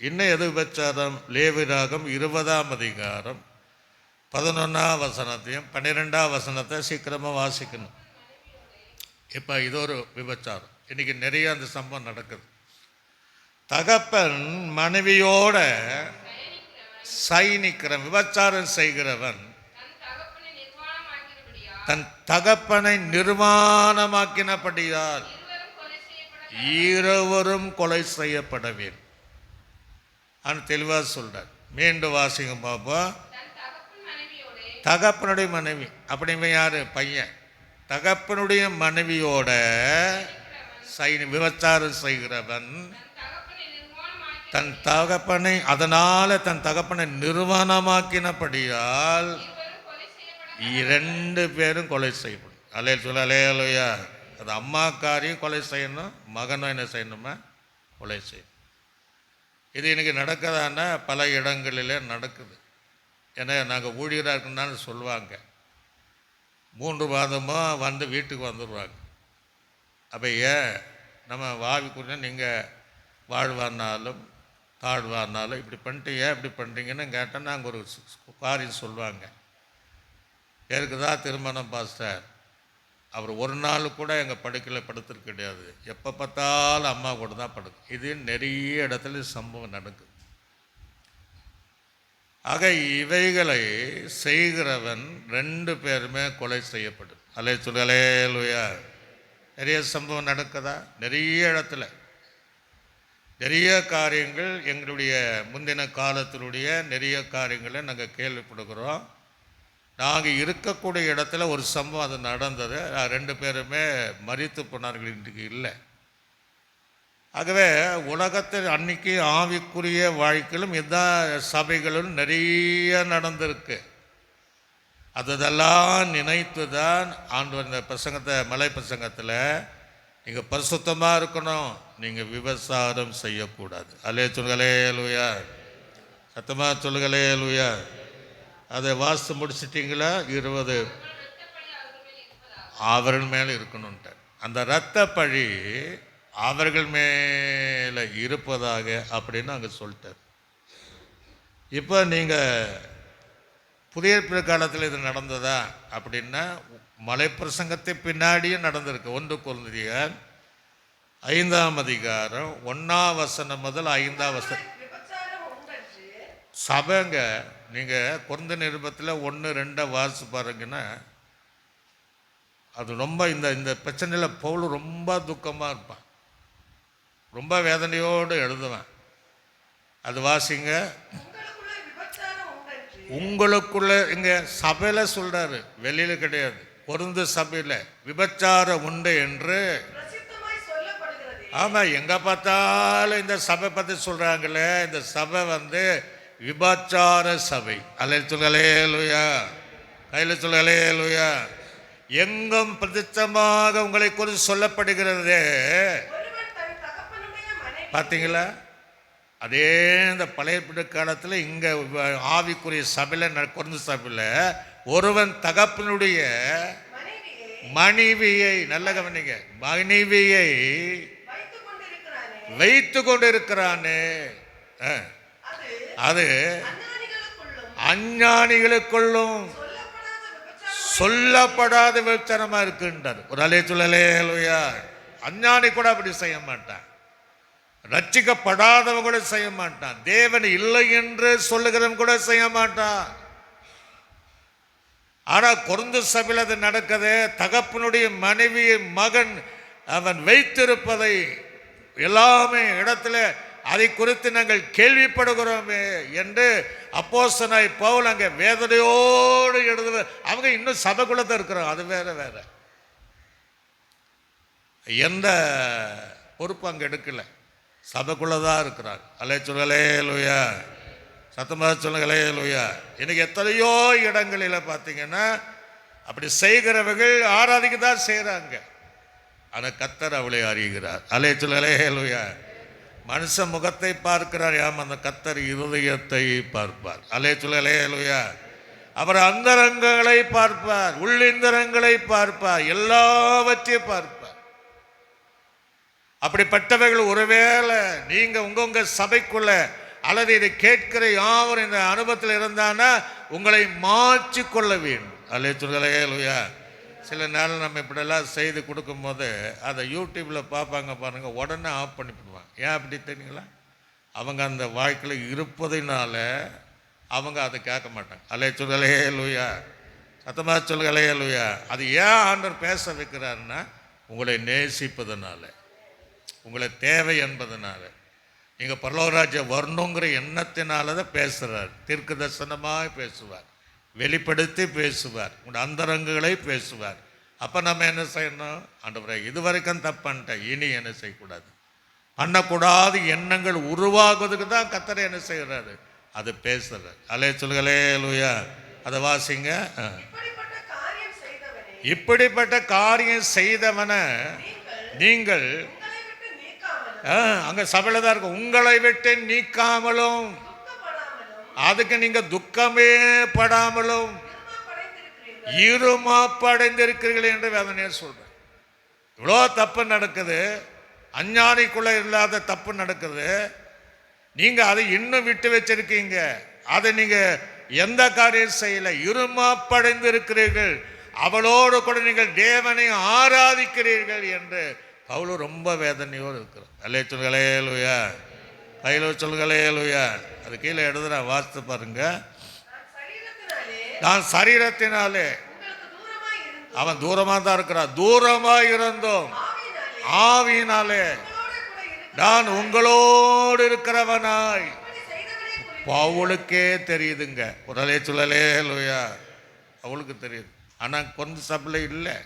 இன்னும் எது விபச்சாரம்? லேவியராகமம் 20ஆம் அதிகாரம் 11ஆம் வசனத்தையும் 12ஆம் வசனத்தை சீக்கிரமாக வாசிக்கணும். இப்போ இது ஒரு விபச்சாரம். இன்றைக்கி நிறைய அந்த சம்பவம் நடக்குது. தகப்பன் மனைவியோட சைனிக்கிறவன், விபச்சாரம் செய்கிறவன் தன் தகப்பனை நிர்வாணமாக்கினபடியால் இருவரும் கொலை செய்யப்பட வேண்டும். தெளிவாக சொல்றார். மீண்டும் வாசிங்க பாப்பா. தகப்பனுடைய மனைவி அப்படிங்க யாரு? பையன். தகப்பனுடைய மனைவியோட விபச்சாரம் செய்கிறவன் தன் தகப்பனை தன் தகப்பனை நிர்வாணமாக்கினபடியால் 2 பேரும் கொலை செய்யப்படும். அல்லேலூயா. அது அம்மாக்காரையும் கொலை செய்யணும், மகனும் என்ன செய்யணுமா கொலை செய்யணும். இது இன்னைக்கு நடக்குதான்னா பல இடங்களில் நடக்குது. ஏன்னா நாங்கள் ஊழியராக இருக்குன்னு சொல்லுவாங்க. 3 மாதமாக வந்து வீட்டுக்கு வந்துடுவாங்க. அப்போ ஏன் நம்ம வாவிக்குள்ள நீங்கள் வாழ்வானாலும் தாழ்வானாலும் இப்படி பண்ணிட்டு ஏன் இப்படி பண்ணுறீங்கன்னு கேட்டால் நாங்கள் ஒரு காரியம் சொல்லுவாங்க. யாருக்குதான் திருமணம் பாஸ்டர், அவர் ஒரு நாள் கூட எங்கள் படுக்கையில் படுத்துருக்கு கிடையாது, எப்போ பார்த்தாலும் அம்மா கூட தான் படுக்கும். இது நிறைய இடத்துல சம்பவம் நடக்குது. ஆக இவைகளை செய்கிறவன் 2 பேருமே கொலை செய்யப்படும். அல்லேலூயா. நிறைய சம்பவம் நடக்குதா? நிறைய இடத்துல நிறைய காரியங்கள் எங்களுடைய முந்தின காலத்தினுடைய நிறைய காரியங்களை நாங்கள் கேள்விப்படுகிறோம். நாங்கள் இருக்கக்கூடிய இடத்துல ஒரு சம்பவம் அது நடந்தது. 2 பேருமே மரித்து போனார்கள், இன்றைக்கு இல்லை. ஆகவே உலகத்தில் அன்னைக்கு ஆவிக்குரிய வாழ்க்கையிலும் இதுதான் சபைகளும் நிறைய நடந்திருக்கு. அதெல்லாம் நினைத்து தான் ஆண்டவர் இந்த பிரசங்கத்தை மலை பிரசங்கத்தில் நீங்கள் பரிசுத்தமாக இருக்கணும், நீங்கள் விபச்சாரம் செய்யக்கூடாது. அல்லேலூயா. சத்தமாக சொல்லுங்களேலூயா. அதை வாசித்து முடிச்சிட்டிங்களா? 20 அவர்கள் மேலே இருக்கணுன்ட்டு அந்த இரத்த பழி அவர்கள் மேலே இருப்பதாக அப்படின்னு அங்கே சொல்லிட்டார். இப்போ நீங்கள் புதிய காலத்தில் இது நடந்ததா அப்படின்னா மலை பிரசங்கத்தை பின்னாடியும் நடந்திருக்கு. 1 கொரிந்தியர் 5ஆம் அதிகாரம் 1ஆம் வசனம் முதல் 5ஆம் வசனம் சபைங்க. நீங்கள் கொரிந்து நிருபத்தில் 1-2 வாசி பாருங்கன்னா அது ரொம்ப இந்த பிரச்சனையில் பவுல் ரொம்ப துக்கமாக இருப்பான், ரொம்ப வேதனையோடு எழுதுவேன். அது வாசிங்க. உங்களுக்குள்ள இங்கே சபையில் சொல்கிறாரு, வெளியில் கிடையாது. கொரிந்து சபையில் விபச்சாரம் உண்டு என்று. ஆமாம், எங்கே பார்த்தாலும் இந்த சபை பற்றி சொல்கிறாங்களே. இந்த சபை விபச்சார சபை. அல்லேலூயா. கையில் சொல்லலேலூயா. எங்கும் பிரதிஷ்டமாக உங்களை குறித்து சொல்லப்படுகிறது. பார்த்தீங்களா? அதே இந்த பழைய காலத்தில் இங்கே ஆவிக்குரிய சபையில் கொரிந்து சபையில் ஒருவன் தகப்பனுடைய மனைவியை, நல்ல கவனிங்க, மனைவியை வைத்து கொண்டிருக்கிறானே, அது அஞ்ஞானிகளுக்குள்ளும் சொல்லப்படாத விபச்சாரமா இருக்குன்றார். ஒரு அல்லேலூயா. அஞ்ஞானி கூட அப்படி செய்ய மாட்டான், ரட்சிக்கப்படாதவன் கூட செய்ய மாட்டான், தேவன் இல்லை என்று சொல்லுகிறவன் கூட செய்ய மாட்டான். ஆனா கொரிந்து சபையில் அது நடக்குது. தகப்பனுடைய மனைவியை மகன் அவன் வைத்திருப்பதை எல்லாமே இடத்துல அதை குறித்து நாங்கள் கேள்விப்படுகிறோமே என்று அப்போஸ்தலனாய் பவுல் அங்கே வேதனையோடு எழுதுவ. அவங்க இன்னும் சபைக்குள்ள தான் இருக்கிறாங்க, அது வேற வேற. எந்த பொறுப்பு அங்கே எடுக்கல, சபைக்குள்ளதான் இருக்கிறாங்க. அல்லேலூயா. சத்தமாக சொல்லுங்களேலூயா. இன்னைக்கு எத்தனையோ இடங்களில் பார்த்தீங்கன்னா அப்படி செய்கிறவர்கள் ஆராதிக்க தான் செய்கிறாங்க, ஆனால் கர்த்தர் அவளை அறிகிறார். அல்லேலூயா. மனுஷ முகத்தை பார்க்கிறார், அந்த கர்த்தர் இருதயத்தை பார்ப்பார். அல்லேலூயா. அவர் அந்தரங்களை பார்ப்பார், உள்ளிந்தரங்களை பார்ப்பார், எல்லாவற்றையும் பார்ப்பார். அப்படிப்பட்டவர்கள் ஒருவேளை நீங்க உங்க சபைக்குள்ள அல்லது இதை கேட்கிற யாரும் இந்த அனுபவத்தில் இருந்தானா உங்களை மாற்றி கொள்ள வேண்டும். அல்லேலூயா. சில நேரம் நம்ம இப்படியெல்லாம் செய்து கொடுக்கும் போது அதை யூடியூப்பில் பார்ப்பாங்க பாருங்கள், உடனே ஆஃப் பண்ணிவிடுவாங்க. ஏன் அப்படி தெரியுங்களா? அவங்க அந்த வாழ்க்கையில் இருப்பதினால அவங்க அதை கேட்க மாட்டாங்க. அல்லேலூயா. சத்தமாக சொல்லுங்களேலூயா. அது ஏன் ஆண்டவர் பேச வைக்கிறாருன்னா உங்களை நேசிப்பதனால, உங்களை தேவை என்பதனால, நீங்கள் பரலோகராஜ்யம் வரணுங்கிற எண்ணத்தினால தான் பேசுகிறார். தீர்க்க தரிசனமாக பேசுவார், வெளிப்படுத்தி பேசுவார், உங்கள் அந்தரங்குகளை பேசுவார், அப்போ நம்ம என்ன செய்யணும்? ஆண்டவரே, இது வரைக்கும் தப்பு பண்ணிட்டேன், இனி என்ன செய்யக்கூடாது, பண்ணக்கூடாது எண்ணங்கள் உருவாகுவதுக்கு தான் கர்த்தர் என்ன செய்கிறாரு? அது பேசுறாரு. அல்லேலூயா. அதை வாசிங்க. இப்படிப்பட்ட காரியம் செய்தவனை நீங்கள் அங்க சபையில தான் இருக்கு, உங்களை விட்டு நீக்காமலும், அதுக்கு நீங்க துக்கமே படாமலும் இருமாப்படைந்திருக்கிறீர்கள் என்று வேதனையை சொல்றேன். இவ்வளோ தப்பு நடக்குது, அஞ்ஞானிக்குள்ள இல்லாத தப்பு நடக்குது, நீங்க அதை இன்னும் விட்டு வச்சிருக்கீங்க, அதை நீங்க எந்த காரியம் செய்யல, இருமாப்படைந்திருக்கிறீர்கள், அவளோடு கூட நீங்கள் தேவனை ஆராதிக்கிறீர்கள் என்று பவுல் ரொம்ப வேதனையோடு இருக்கிறார். அல்லேலூயா. கையில சொல்லுங்களேலூயா. அது கீழே எழுதுற, வாசித்து பாருங்க. நான் சரீரத்தினாலே, அவன் தூரமா தான் இருக்கிறான், தூரமா இருந்தோம் ஆவியினாலே நான் உங்களோடு இருக்கிறவனாய். பவுலுக்கே தெரியுதுங்க. உடலே சொல்லலேலூயா. அவளுக்கு தெரியுது. ஆனால் கொஞ்சம் சபையில் இல்லை,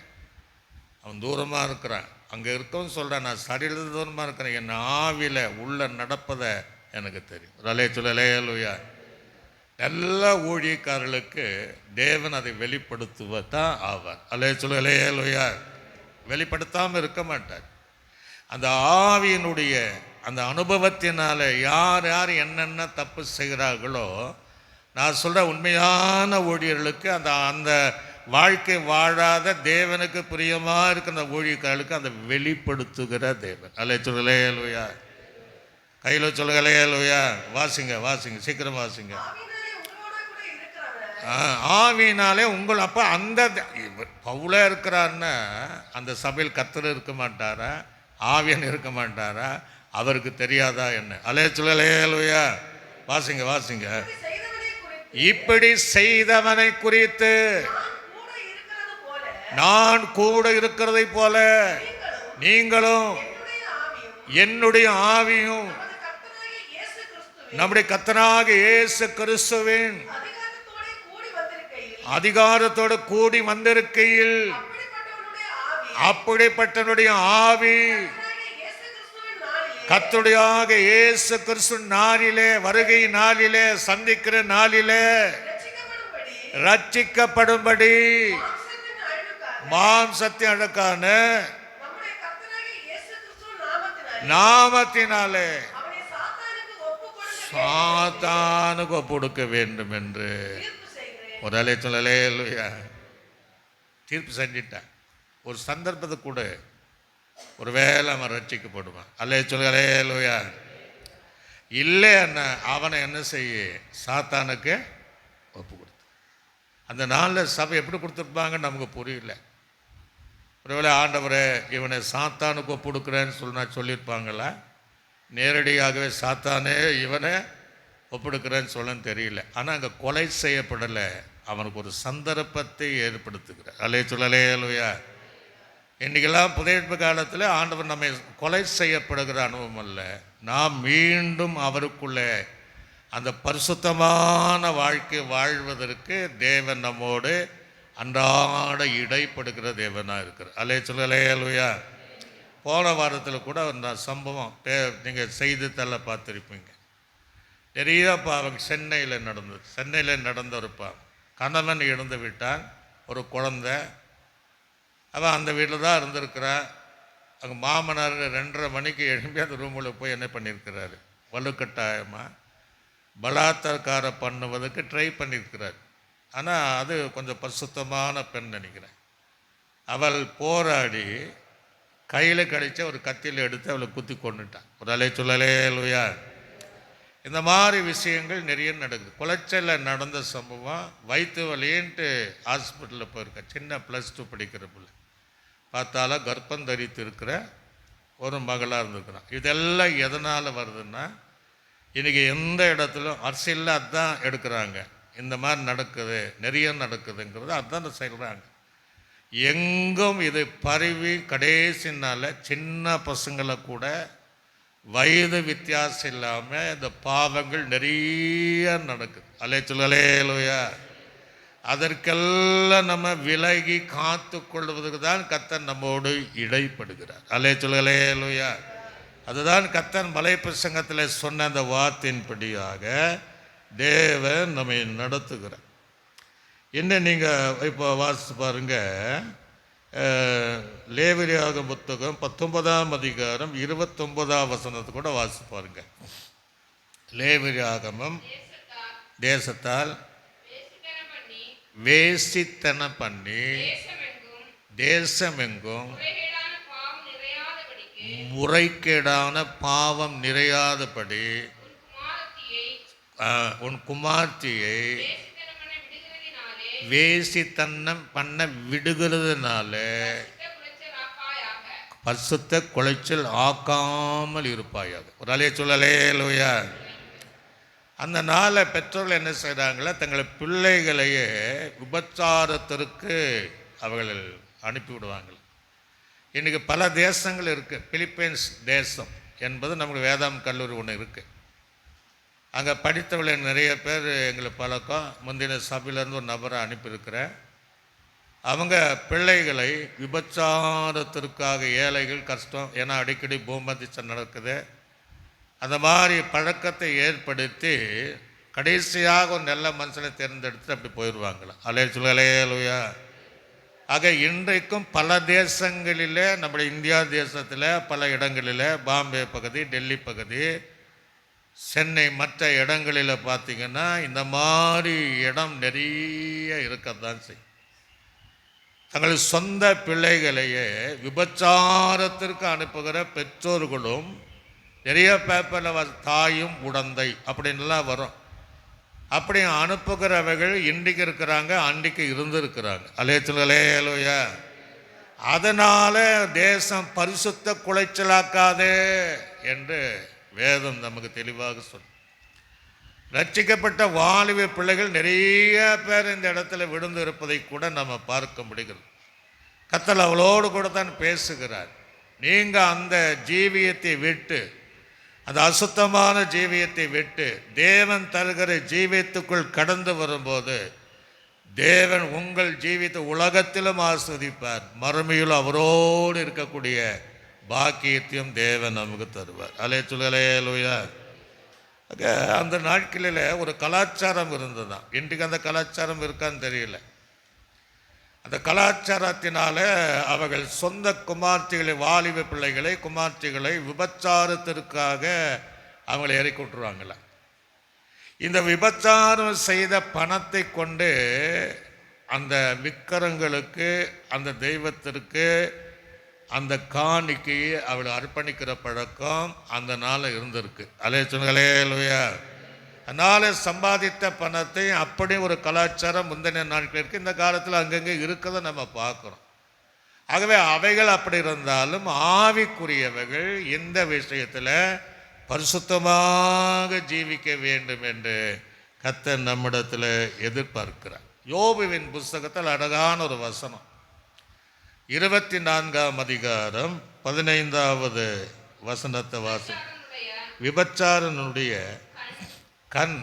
அவன் தூரமாக இருக்கிறான். அங்கே இருக்கவும் சொல்கிறான், நான் சரீரத்தில் தூரமாக இருக்கிறேன், என் ஆவியில் உள்ள நடப்பதை எனக்கு தெரியும். உடலே சொல்லலேலூயா. எல்லா ஊழியக்காரர்களுக்கு தேவன் அதை வெளிப்படுத்துவதான் ஆவார். அல்லேலூயா. வெளிப்படுத்தாமல் இருக்க மாட்டார். அந்த ஆவியினுடைய அந்த அனுபவத்தினால யார் யார் என்னென்ன தப்பு செய்கிறார்களோ, நான் சொல்கிற உண்மையான ஊழியர்களுக்கு அந்த அந்த வாழ்க்கை வாழாத தேவனுக்கு பிரியமாக இருக்கிற அந்த ஊழியக்காரர்களுக்கு அந்த வெளிப்படுத்துகிற தேவன். அல்லேலூயா. கையில் சொல்லுங்களேலூயா. வாசிங்க வாசிங்க, சீக்கிரம் வாசிங்க. ஆவியினாலே உங்கள், அப்போ அந்த பவுல இருக்கிறாருன்னா அந்த சபையில் கர்த்தர் இருக்க மாட்டாரா? ஆவியன் இருக்க மாட்டாரா? அவருக்கு தெரியாதா என்ன? அல்லேலூயா. வாசிங்க வாசிங்க. இப்படி செய்தவனை குறித்து நான் கூட இருக்கிறதை போல நீங்களும் என்னுடைய ஆவியும் நம்முடைய கர்த்தராகிய இயேசு கிறிஸ்துவின் அதிகாரத்தோடு கூடி வந்திருக்கையில் அப்படிப்பட்டனுடைய ஆவி கர்த்தருடைய இயேசு கிறிஸ்து நாளிலே, வருகை நாளிலே, சந்திக்கிற நாளிலே ரட்சிக்கப்படும்படி மாம்சத்தின் அழுக்கான நாமத்தினாலே சாத்தானுக்கு ஒப்புடுக்க வேண்டும் என்று ஒரு அலை சொல்லலேலூயா. தீர்ப்பு செஞ்சிட்டான். ஒரு சந்தர்ப்பத்தை கூட ஒரு வேளை அவன் ரட்சிக்கப்படுவான். அல்லேலூயா. இல்லை அண்ணா, அவனை என்ன செய்ய சாத்தானுக்கு ஒப்பு கொடுத்து. அந்த நாளில் சபை எப்படி கொடுத்துருப்பாங்கன்னு நமக்கு புரியல. ஒருவேளை ஆண்டவரை இவனை சாத்தானுக்கு ஒப்பு கொடுக்குறேன்னு சொல்லியிருப்பாங்களா? நேரடியாகவே சாத்தானே இவனை ஒப்படுக்கிறேன்னு சொல்லன்னு தெரியல. ஆனால் அங்கே கொலை செய்யப்படலை, அவனுக்கு ஒரு சந்தர்ப்பத்தை ஏற்படுத்துகிறார். அல்லேலூயா. இன்றைக்கெல்லாம் புதிய காலத்தில் ஆண்டவர் நம்மை கொலை செய்யப்படுகிற அனுபவம் அல்ல, நாம் மீண்டும் அவருக்குள்ளே அந்த பரிசுத்தமான வாழ்க்கை வாழ்வதற்கு தேவன் நம்மோடு அன்றாட இடைப்படுகிற தேவனாக இருக்கிறார். அல்லேலூயா. போன வாரத்தில் கூட அந்த சம்பவம் நீங்கள் செய்தித்தாளில் பார்த்துருப்பீங்க. நிறைய பாவம் சென்னையில் நடந்தது. சென்னையில் நடந்த ஒரு பாவம், கணவன் இழந்து விட்டான், ஒரு குழந்தை, அவன் அந்த வீட்டில் தான் இருந்திருக்கிறான். அங்கே மாமனார் 2:30 மணிக்கு எழும்பி அந்த ரூமில் போய் என்ன பண்ணியிருக்கிறாரு, வலுக்கட்டாயமாக பலாத்காரம் பண்ணுவதற்கு ட்ரை பண்ணியிருக்கிறார். ஆனால் அது கொஞ்சம் பரிசுத்தமான பெண் நினைக்கிறேன். அவள் போராடி கையில் கழிச்ச ஒரு கத்தியில் எடுத்து அவளை குத்தி கொண்டுட்டான். ஒரு அல்லேலூயா. இந்த மாதிரி விஷயங்கள் நிறைய நடக்குது. குளச்சலில் நடந்த சம்பவம், வயிற்று வலின்ட்டு ஹாஸ்பிட்டலில் போயிருக்க சின்ன +2 படிக்கிற பிள்ளை, பார்த்தாலும் கர்ப்பம் தரித்து இருக்கிற ஒரு மகளாக இருந்திருக்கிறான். இதெல்லாம் எதனால் வருதுன்னா, இன்றைக்கி எந்த இடத்துலையும் அரசியலில் அதுதான் எடுக்கிறாங்க. இந்த மாதிரி நடக்குது, நிறைய நடக்குதுங்கிறது அதுதான் செய்கிறாங்க. எங்கும் இது பரவி கடைசினால் சின்ன பசங்களை கூட வயது வித்தியாசம் இல்லாமல் இந்த பாவங்கள் நிறைய நடக்குது. அல்லேலூயா. அதற்கெல்லாம் நம்ம விலகி காத்து கொள்வதற்கு தான் கர்த்தர் நம்மோடு இடைப்படுகிறார். அல்லேலூயா. அதுதான் கர்த்தர் மலை பிரசங்கத்தில் சொன்ன அந்த வார்த்தையின்படியாக தேவன் நம்மை நடத்துகிறார். என்ன நீங்கள் இப்போ வாசித்து பாருங்க, லேவியராகம புத்தகம் 19ஆம் அதிகாரம் 29ஆம் வசனத்தை கூட வாசித்து பாருங்க. லேவியராகமம் தேசத்தால் வேசித்தன பண்ணி தேசமெங்கும் முறைகேடான பாவம் நிறையாதபடி உன் குமார்த்தியை வேசித்தனம் பண்ண விடுகிறதுனால பரிசுத்த குலைச்சல் ஆக்காமல் இருப்பாயாக. ஒரு அலைய சொல்லலேலூயா. அந்த நாளை பெற்றோர்கள் என்ன செய்கிறாங்களோ, தங்களை பிள்ளைகளையே விபச்சாரத்திற்கு அவர்கள் அனுப்பிவிடுவாங்க. இன்றைக்கி பல தேசங்கள் இருக்குது. பிலிப்பைன்ஸ் தேசம் என்பது நமக்கு வேதாம் கல்லூரி ஒன்று இருக்குது. அங்கே படித்தவர்கள் நிறைய பேர் எங்களுக்கு பழக்கம். முந்தின சபையிலேருந்து ஒரு நபரை அனுப்பியிருக்கிறேன். அவங்க பிள்ளைகளை விபச்சாரத்திற்காக, ஏழைகள் கஷ்டம், ஏன்னா அடிக்கடி பூமதிச்சம் நடக்குது, அந்த மாதிரி பழக்கத்தை ஏற்படுத்தி கடைசியாக ஒரு நல்ல மனுஷனை தேர்ந்தெடுத்து அப்படி போயிடுவாங்களா. அல்லேலூயா. ஆக இன்றைக்கும் பல தேசங்களில், நம்முடைய இந்தியா தேசத்தில் பல இடங்களில், பாம்பே பகுதி, டெல்லி பகுதி, சென்னை மற்ற இடங்களில் பார்த்திங்கன்னா இந்த மாதிரி இடம் நிறைய இருக்கத்தான் செய்யும். தங்கள் சொந்த பிள்ளைகளையே விபச்சாரத்திற்கு அனுப்புகிற பெற்றோர்களும் நிறைய பேப்பரில் தாயும் உடந்தை அப்படின்லாம் வரும். அப்படி அனுப்புகிறவர்கள் இன்றைக்கு இருக்கிறாங்க, அன்றைக்கு இருந்திருக்கிறாங்க. அல்லேலூயா. அதனால் தேசம் பரிசுத்த குலைச்சலாக்காதே என்று வேதம் நமக்கு தெளிவாக சொல்லும். ரட்சிக்கப்பட்ட வாலிப பிள்ளைகள் நிறைய பேர் இந்த இடத்துல விழுந்து இருப்பதை கூட நம்ம பார்க்க முடிகிறது. கர்த்தர் அவளோடு கூட தான் பேசுகிறார். நீங்கள் அந்த ஜீவியத்தை விட்டு, அந்த அசுத்தமான ஜீவியத்தை விட்டு தேவன் தருகிற ஜீவியத்துக்குள் கடந்து வரும்போது தேவன் உங்கள் ஜீவியத்தை உலகத்திலும் ஆஸ்வதிப்பார், மறுமையில் அவரோடு இருக்கக்கூடிய பாக்கியத்தையும் தேவன் நமக்கு தருவார். அல்லேலூயா. அந்த நாட்களில் ஒரு கலாச்சாரம் இருந்ததுதான். இன்றைக்கு அந்த கலாச்சாரம் இருக்கான்னு தெரியல. அந்த கலாச்சாரத்தினால அவர்கள் சொந்த குமார்த்திகளை, வாலிப பிள்ளைகளை, குமார்த்திகளை விபச்சாரத்திற்காக அவங்களை இறக்கி விட்டுருவாங்கள. இந்த விபச்சாரம் செய்த பணத்தை கொண்டு அந்த விக்கிரங்களுக்கு, அந்த தெய்வத்திற்கு அந்த காணிக்கையை அவள் அர்ப்பணிக்கிற பழக்கம் அந்த நாளில் இருந்திருக்கு. அல்லேலூயா. அதனால் சம்பாதித்த பணத்தை அப்படி ஒரு கலாச்சாரம் முந்தின நாட்கள் இருக்குது. இந்த காலத்தில் அங்கங்கே இருக்கிறத நம்ம பார்க்குறோம். ஆகவே அவைகள் அப்படி இருந்தாலும் ஆவிக்குரியவைகள் இந்த விஷயத்தில் பரிசுத்தமாக ஜீவிக்க வேண்டும் என்று கர்த்தர் நம்மிடத்தில் எதிர்பார்க்கிறார். யோபுவின் புஸ்தகத்தில் அழகான ஒரு வசனம், 24ஆம் அதிகாரம் 15வது வசனத்தை வாசி. விபச்சாரனுடைய கண்,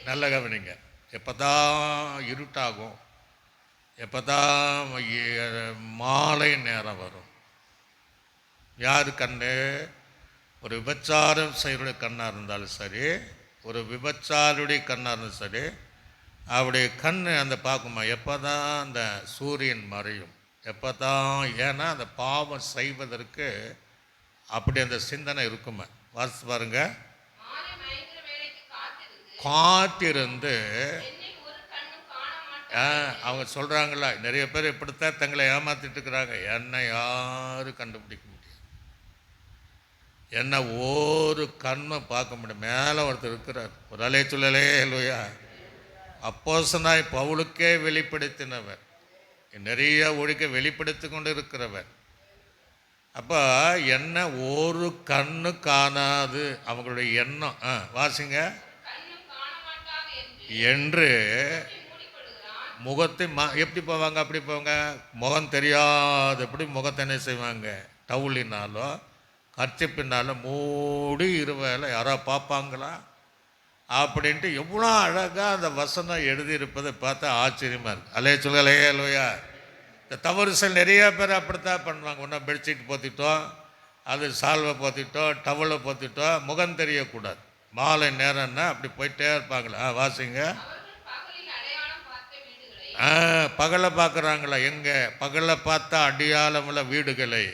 நல்ல கவனிங்க, எப்போதான் இருட்டாகும், எப்போதான் மாலை நேரம் வரும், யார் கண்ணு? ஒரு விபச்சாரம் செய்யக்கூடிய கண்ணாக இருந்தாலும் சரி, ஒரு விபச்சாருடைய கண்ணாக இருந்தாலும் சரி, அவருடைய கண் அந்த பார்க்குமா எப்போ தான் அந்த சூரியன் மறையும், எப்போ தான், ஏன்னா அந்த பாவம் செய்வதற்கு அப்படி அந்த சிந்தனை இருக்குமா. வாசித்து பாருங்க. காத்திருந்து அவங்க சொல்கிறாங்களா, நிறைய பேர் இப்படித்தான் தங்களை ஏமாற்றிட்டு இருக்கிறாங்க. என்னை யாரும் கண்டுபிடிக்க முடியாது, என்ன ஒரு கண்ணை பார்க்க முடியும். மேலே ஒருத்தர் இருக்கிறார், ஒரு அலைய சொல்லலேலூயா. அப்போஸ்தலனாய் பவுலுக்கே வெளிப்படுத்தினவர், நிறைய ஒழுக்க வெளிப்படுத்தி கொண்டு இருக்கிறவர். அப்போ என்ன ஒரு கண்ணு காணாது அவங்களுடைய எண்ணம். வாசிங்க. என்று முகத்தை எப்படி போவாங்க, அப்படி போவாங்க, முகம் தெரியாது, எப்படி முகத்தை என்ன செய்வாங்க, டவுலினாலோ கர்ச்சிப்பினாலும் மூடி இருவேல யாரோ பார்ப்பாங்களா, அப்படின்ட்டு எவ்வளோ அழகாக அந்த வசனம் எழுதியிருப்பதை பார்த்தா ஆச்சரியமாக இருக்குது. அலே சொல்லலே லோயா. இந்த தவறு செல் நிறைய பேர் அப்படித்தான் பண்ணுவாங்க. ஒன்றா பெட்ஷீட் போத்திட்டோம், அது சால்வை போத்திட்டோம், டவலை போத்திட்டோம், முகம் தெரியக்கூடாது. மாலை நேரம்னா அப்படி போயிட்டே இருப்பாங்களா. வாசிங்க. பகலை பார்க்குறாங்களா? எங்கே பகலை பார்த்தா அடியாளமுள்ள வீடுகளை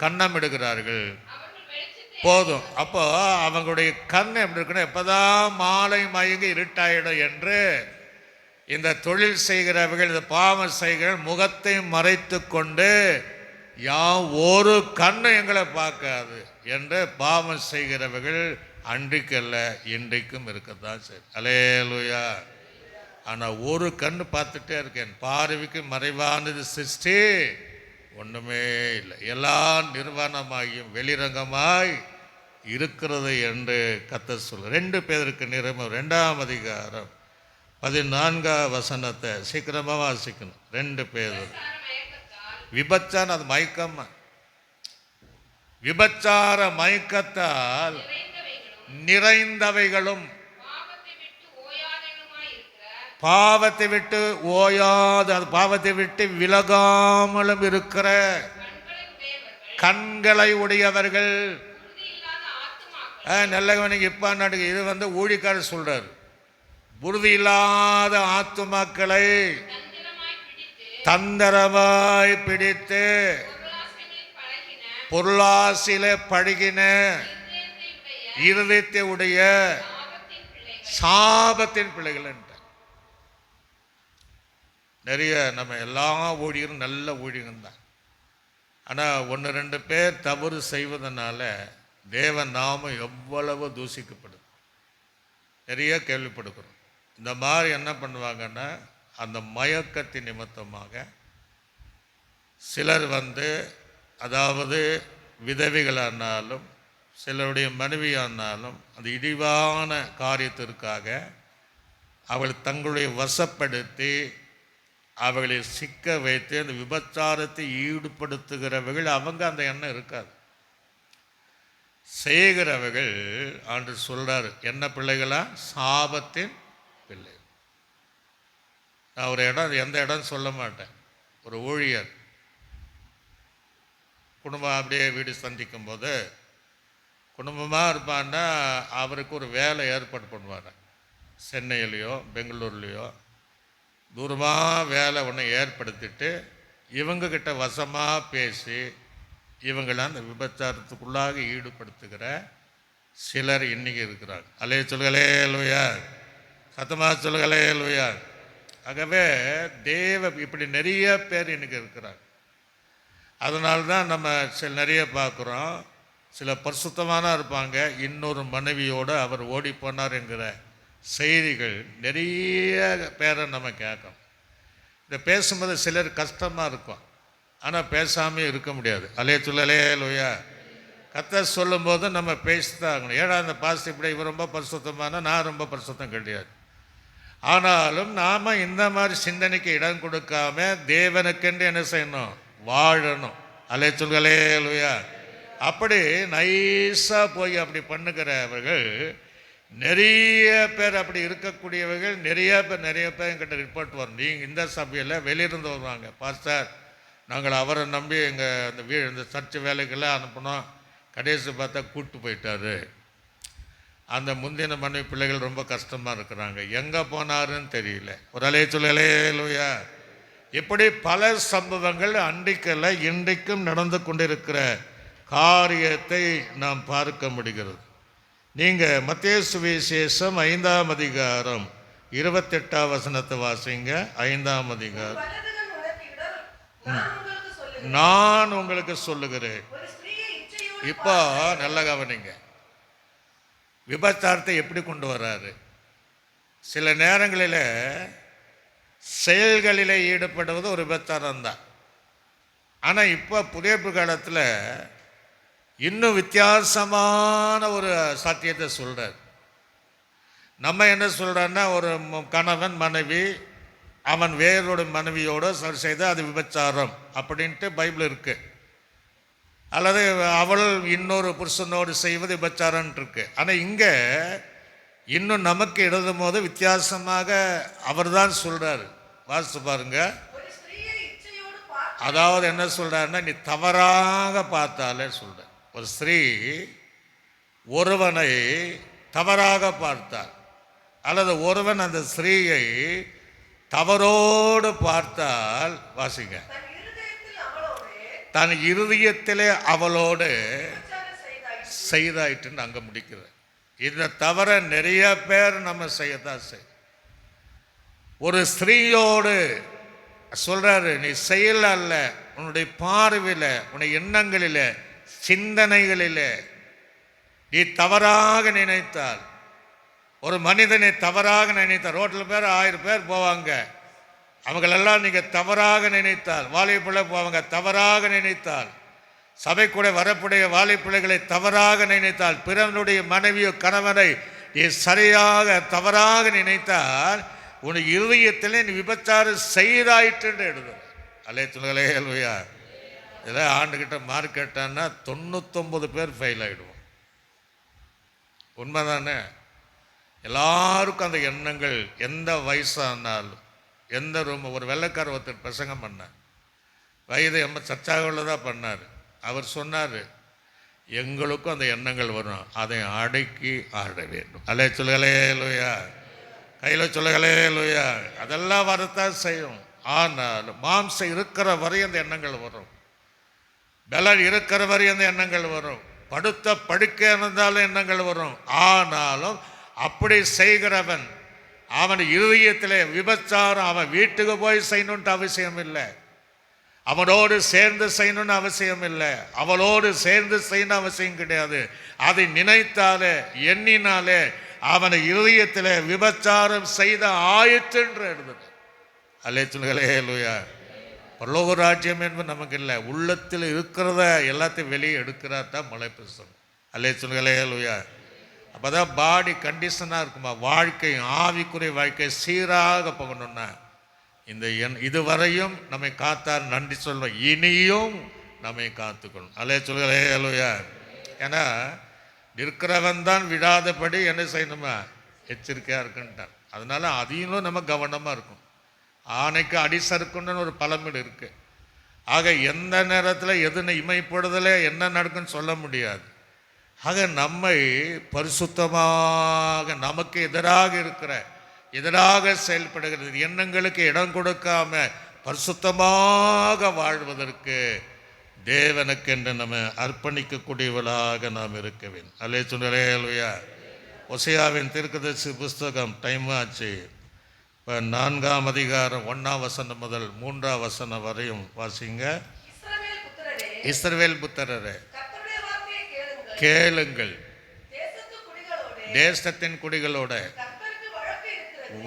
கண்ணமிடுகிறார்கள். போதும். அப்போ அவங்களுடைய கண் எப்படி இருக்குன்னா, எப்போதான் மாலை மயங்கி இருட்டாயிடும் என்று இந்த தொழில் செய்கிறவர்கள், இந்த பாவம் செய்கிற முகத்தை மறைத்து கொண்டு ஒரு கண்ணு எங்களை பார்க்காது என்று பாவம் செய்கிறவர்கள் அன்றைக்கல்ல இன்றைக்கும் இருக்கத்தான் சரி. அல்லேலூயா. ஆனால் ஒரு கண்ணு பார்த்துட்டே இருக்கேன். பார்வைக்கு மறைவானது சிருஷ்டி ஒன்றுமே இல்லை, எல்லாம் நிர்வாணமாகியும் வெளிரங்கமாய் இருக்கிறது என்று கர்த்தர் சொல்ல. 2 பேருக்கு நிருபம் 2ஆம் அதிகாரம் 14ஆம் வசனத்தை சீக்கிரமாக வாசிக்கணும். 2 பேர். விபச்சாரம், அது மயக்கம். விபச்சார மயக்கத்தால் நிறைந்தவைகளும் பாவத்தை விட்டு ஓயாது, அது பாவத்தை விட்டு விலகாமலும் இருக்கிற கண்களை உடையவர்கள். நல்லவனுக்கு இப்ப நடுங்க. இது ஊழிக்காரர் சொல்றார். உறுதி இல்லாத ஆத்துமாக்களை தந்திரமாய் பிடித்து பொருளாசில பழகின இருதயத்தை உடைய சாபத்தின் பிள்ளைகள் என்ற. நிறைய நம்ம எல்லா ஊழியரும் நல்ல ஊழியர்கள் தான். ஆனால் 1-2 பேர் தவறு செய்வதனால தேவ நாமம் எவ்வளவு தூசிக்கப்படுது. நிறைய கேள்விப்படுகிறோம். இந்த மாதிரி என்ன பண்ணுவாங்கன்னா, அந்த மயக்கத்தின் நிமித்தமாக சிலர் அதாவது விதவைகளானாலும் சிலருடைய மனைவியானாலும் அந்த இழிவான காரியத்திற்காக அவள் தங்களுடைய வசப்படுத்தி அவர்களை சிக்க வைத்து அந்த விபச்சாரத்தை ஈடுபடுத்துகிறவர்கள் அவங்க அந்த எண்ணம் இருக்காது. செய்கிறவர்கள் ஆண்டு சொல்றாரு, என்ன பிள்ளைகளா? சாபத்தின் பிள்ளை. நான் ஒரு இடம், எந்த இடம் சொல்ல மாட்டேன். ஒரு ஊழியர் குடும்பம் அப்படியே வீடு சந்திக்கும் போது குடும்பமாக இருப்பான்னா அவருக்கு ஒரு வேலை ஏற்பாடு பண்ணுவாங்க. சென்னையிலையோ பெங்களூர்லேயோ தூரமாக வேலை ஒன்று ஏற்படுத்திட்டு இவங்கக்கிட்ட வசமாக பேசி இவங்களை அந்த விபச்சாரத்துக்குள்ளாக ஈடுபடுத்துகிற சிலர் இன்றைக்கி இருக்கிறாங்க. அலே சொல்களே லூயா, சத்தமாக சொல்களே லூயா. ஆகவே இப்படி நிறைய பேர் இன்றைக்கி இருக்கிறாங்க. அதனால்தான் நம்ம நிறைய பார்க்குறோம். சில பரிசுத்தமான இருப்பாங்க, இன்னொரு மனைவியோடு அவர் ஓடி போனார் என்கிற செய்திகள் நிறைய பேரை நம்ம கேட்கணும். இதை பேசும்போது சிலர் கஷ்டமாக இருக்கும், ஆனால் பேசாமே இருக்க முடியாது. அலே சொல்லலே லோயா. கர்த்தர் சொல்லும்போது நம்ம பேசித்தான் ஆகணும். ஏன்னா அந்த பாஸ்ட் இப்படி இவர் ரொம்ப பரிசுத்தமான, நான் ரொம்ப பரிசுத்தம் கிடையாது. ஆனாலும் நாம் இந்த மாதிரி சிந்தனைக்கு இடம் கொடுக்காம தேவனுக்கென்று என்ன செய்யணும்? வாழணும். அலே சொல்லலே லோயா. அப்படி நைஸாக போய் அப்படி பண்ணுகிறவர்கள் நிறைய பேர், அப்படி இருக்கக்கூடியவர்கள் நிறைய பேர் என்கிட்ட ரிப்போர்ட் வரும். நீங்கள் இந்த சபையில் வெளியிருந்து வருவாங்க, பாஸ்டர் நாங்கள் அவரை நம்பி எங்கள் அந்த இந்த சர்ச் வேலைக்கெல்லாம் அனுப்பினோம், கடைசி பார்த்தா கூப்பிட்டு போயிட்டாரு. அந்த முந்தின மனைவி பிள்ளைகள் ரொம்ப கஷ்டமாக இருக்கிறாங்க, எங்கே போனாருன்னு தெரியல. ஒரு அலைய சொல்லலே லூயா. இப்படி பல சம்பவங்கள் அன்றைக்கல்ல இன்றைக்கும் நடந்து கொண்டிருக்கிற காரியத்தை நாம் பார்க்க முடிகிறது. நீங்கள் மத்தேயு சுவிசேஷம் 5ஆம் அதிகாரம் 28ஆம் வசனத்தை வாசிங்க. 5ஆம் அதிகாரம். நான் உங்களுக்கு சொல்லுகிறேன். இப்போ நல்ல கவனிங்க, விபச்சாரத்தை எப்படி கொண்டு வர்றாரு? சில நேரங்களில் செயல்களில் ஈடுபடுவது ஒரு விபச்சாரம் தான். ஆனால் இப்போ புதிய காலத்தில் இன்னும் வித்தியாசமான ஒரு சத்தியத்தை சொல்கிறார். நம்ம என்ன சொல்கிறோன்னா, ஒரு கணவன் மனைவி அவன் வேறோட மனைவியோடு சரி செய்து அது விபச்சாரம் அப்படின்ட்டு பைபிள் இருக்குது. அல்லது அவள் இன்னொரு புருஷனோடு செய்வது விபச்சாரம் இருக்கு. ஆனால் இங்கே இன்னும் நமக்கு எழுதும் போது வித்தியாசமாக அவர் தான் சொல்கிறார். வாசித்து பாருங்க. அதாவது என்ன சொல்கிறாருன்னா, நீ தவறாக பார்த்தாலே சொல்ற. ஒரு ஸ்திரீ ஒருவனை தவறாக பார்த்தார், அல்லது ஒருவன் அந்த ஸ்திரீயை தவறோடு பார்த்தால், வாசிங்க, தன் இருதயத்திலே அவளோடு செய்தாயிட்டுன்னு அங்கே முடிக்கிறார். இதை தவிர நிறைய பேர் நம்ம செய்யத்தான் செய்யும். ஒரு ஸ்திரீயோடு சொல்றாரு, நீ செயல் அல்ல, உன்னுடைய பார்வையில், உன்னுடைய எண்ணங்களில், சிந்தனைகளில் நீ தவறாக நினைத்தால், ஒரு மனிதனை தவறாக நினைத்தால், ரோட்டில் பேர் 1000 பேர் போவாங்க, அவங்களெல்லாம் நீங்கள் தவறாக நினைத்தால், வாலிபிள்ளை போவாங்க, தவறாக நினைத்தால், சபை கூட வரக்கூடிய வாலிப்பிள்ளைகளை தவறாக நினைத்தால், பிறனுடைய மனைவியோ கணவனை நீ சரியாக தவறாக நினைத்தால், உன் இருதயத்தில் நீ விபச்சாரம் செய்தாயிட்டு எழுதுற. அல்லேலூயா அல்லேலூயா. இதெல்லாம் ஆண்டுகிட்ட மார்க் கேட்டான்னா 99 பேர் ஃபெயில் ஆகிடுவோம். உண்மைதானே? எல்லாருக்கும் அந்த எண்ணங்கள், எந்த வயசானாலும், எந்த ஒரு வெள்ளைக்கார ஒருத்தர் பிரசங்கம் பண்ணார், வயது சர்ச்சாக உள்ளதாக பண்ணார். அவர் சொன்னார், எங்களுக்கும் அந்த எண்ணங்கள் வரும், அதை அடக்கி ஆட வேண்டும். அல்லேலூயா. கையில் சொல்லுங்களேலூயா. அதெல்லாம் வரத்தான் செய்யும். ஆனால் மாம்சம் இருக்கிற வரை அந்த எண்ணங்கள் வரும், பலன் இருக்கிற வரை அந்த எண்ணங்கள் வரும், படுத்த படுக்க இருந்தாலும் எண்ணங்கள் வரும். ஆனாலும் அப்படி செய்கிறவன் அவன் இருதயத்திலே விபச்சாரம், அவன் வீட்டுக்கு போய் செய்யணுன்ட்டு அவசியம் இல்லை, அவனோடு சேர்ந்து செய்யணும்னு அவசியம் இல்லை, அவளோடு சேர்ந்து செய்யணும் அவசியம் கிடையாது. அதை நினைத்தாலே, எண்ணினாலே அவனை இருதயத்தில் விபச்சாரம் செய்த ஆயிற்று என்று எழுதுது. அல்லேலூயா. பரலோக ராஜ்யம் என்பது நமக்கு இல்லை, உள்ளத்தில் இருக்கிறத எல்லாத்தையும் வெளியே எடுக்கிறார் தான் மலை பிரசனம். அல்லேலூயா. அப்போ தான் பாடி கண்டிஷனாக இருக்குமா, வாழ்க்கை, ஆவிக்குரிய வாழ்க்கை சீராக போகணும்னா இந்த இதுவரையும் நம்மை காத்தார் நன்றி சொல்வோம், இனியும் நம்மை காத்துக்கணும். அல்லேலூயா. ஏன்னா இருக்கிறவன் தான் விடாதபடி என்ன செய்யணுமா, எச்சரிக்கையாக இருக்குன்ட்டார். அதனால அதையும் நம்ம கவனமாக இருக்கும். ஆணைக்கு அடி சறுக்குன்னு ஒரு பழமொழி இருக்கு. ஆக எந்த நேரத்தில் எது இமைப்படுதல என்ன நடக்குன்னு சொல்ல முடியாது. ஆக நம்மை பரிசுத்தமாக, நமக்கு எதிராக செயல்படுகிறது எண்ணங்களுக்கு இடம் கொடுக்காம பரிசுத்தமாக வாழ்வதற்கு தேவனுக்கு என்று நம்ம அர்ப்பணிக்கக்கூடியவளாக நாம் இருக்க வேண்டும். அல்லேலூயா. ஓசியாவின் தீர்க்கதரிசி புஸ்தகம், டைம் ஆச்சு, இப்போ 4ஆம் அதிகாரம் 1ஆம் வசனம் முதல் 3ஆம் வசனம் வரையும் வாசிங்க. இஸ்ரவேல் புத்திரரே, கேளுங்கள், தேசத்தின் குடிகளோட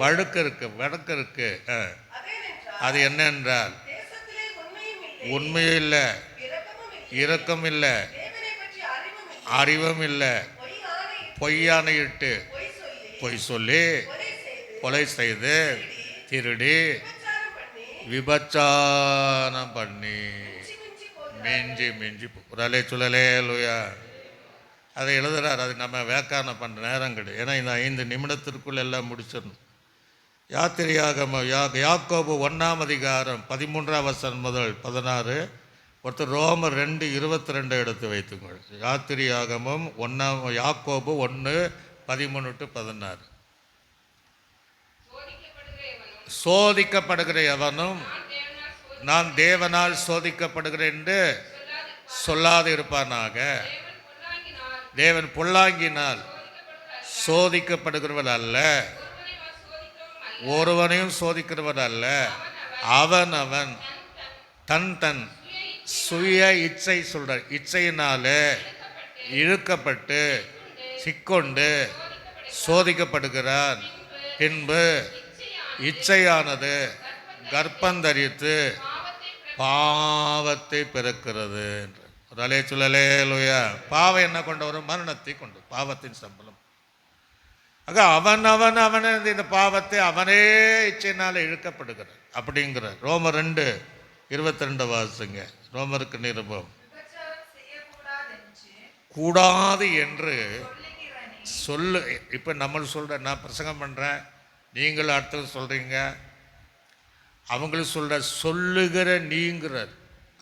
வழக்கு இருக்கு. அது என்ன என்றால், உண்மையும் இல்லை, இரக்கம் இல்லை, அறிவும் இல்லை, பொய்யானையிட்டு பொய் சொல்லி, கொலை செய்து, திருடி, விபச்சாரம் பண்ணி, மிஞ்சி அல்லேலூயா. அதை எழுதுறார். அது நம்ம வியாக்கியானம் பண்ணுற நேரம் கிடையாது, ஏன்னா இந்த 5 நிமிடத்திற்குள் எல்லாம் முடிச்சிடணும். யாக்கோபு 1ஆம் அதிகாரம் 13ஆம் வசனம் முதல் 16. ஒருத்தர் ரோமர் 2:22 எடுத்து வைத்துங்கள். யாத்திரியாகமும் யாக்கோபு 1:13-16. சோதிக்கப்படுகிற எவனும் நான் தேவனால் சோதிக்கப்படுகிறேன் என்று சொல்லாது இருப்பானாக. தேவன் பொல்லாங்கினால் சோதிக்கப்படுகிறவன் அல்ல, ஒருவனையும் சோதிக்கிறவன் அல்ல, அவன் தன் சுய இச்சை சொல்ற இச்சையினாலே இழுக்கப்பட்டு சிக்கொண்டு சோதிக்கப்படுகிறான். பின்பு இச்சையானது கர்ப்பந்தரித்து பாவத்தை பிறக்கிறது. அல்லேலூயா. பாவம் என்ன கொண்டு வரும்? மரணத்தை கொண்டு, பாவத்தின் சம்பளம். ஆக அவன் இந்த பாவத்தை அவனே இச்சையினால இழுக்கப்படுகிறார் அப்படிங்கிறார். ரோமர் 2:22 வாசிங்க. ரோமருக்கு நிருபம். கூடாது என்று சொல்லு. இப்போ நம்ம சொல்கிற, நான் பிரசங்கம் பண்ணுறேன், நீங்களும் அடுத்தது சொல்கிறீங்க, அவங்களும் சொல்கிற, சொல்லுகிற நீங்கிறார்.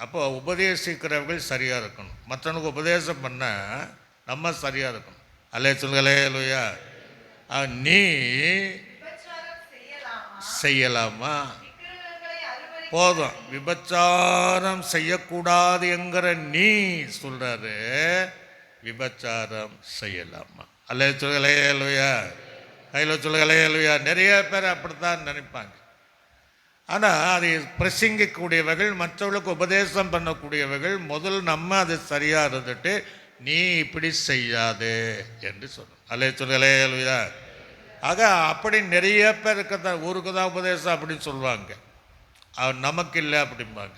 அப்போ உபதேசிக்கிறவர்கள் சரியாக இருக்கணும், மற்றவனுக்கு உபதேசம் பண்ண நம்ம சரியாக இருக்கணும். அல்லே சொல்களே லூயா. நீ செய்யலாமா? போதும், விபச்சாரம் செய்யக்கூடாது என்கிற நீ சொல்கிறாரு, விபச்சாரம் செய்யலாமா? அல்லே சொல்களே லூயா. கையில் சொல்களே லூயா. நிறைய பேர் அப்படித்தான் நினைப்பாங்க. ஆனால் அதை பிரசங்கிக்கக்கூடியவர்கள், மற்றவர்களுக்கு உபதேசம் பண்ணக்கூடியவர்கள், முதல் நம்ம அது சரியாக இருந்துட்டு நீ இப்படி செய்யாது என்று சொல்லணும். அல்லே சொல்களே லூயா. ஆக அப்படி நிறைய பேர் இருக்கிறதா, ஊருக்கு தான் உபதேசம் அப்படின்னு சொல்லுவாங்க, நமக்கு இல்லை அப்படிம்பாங்க.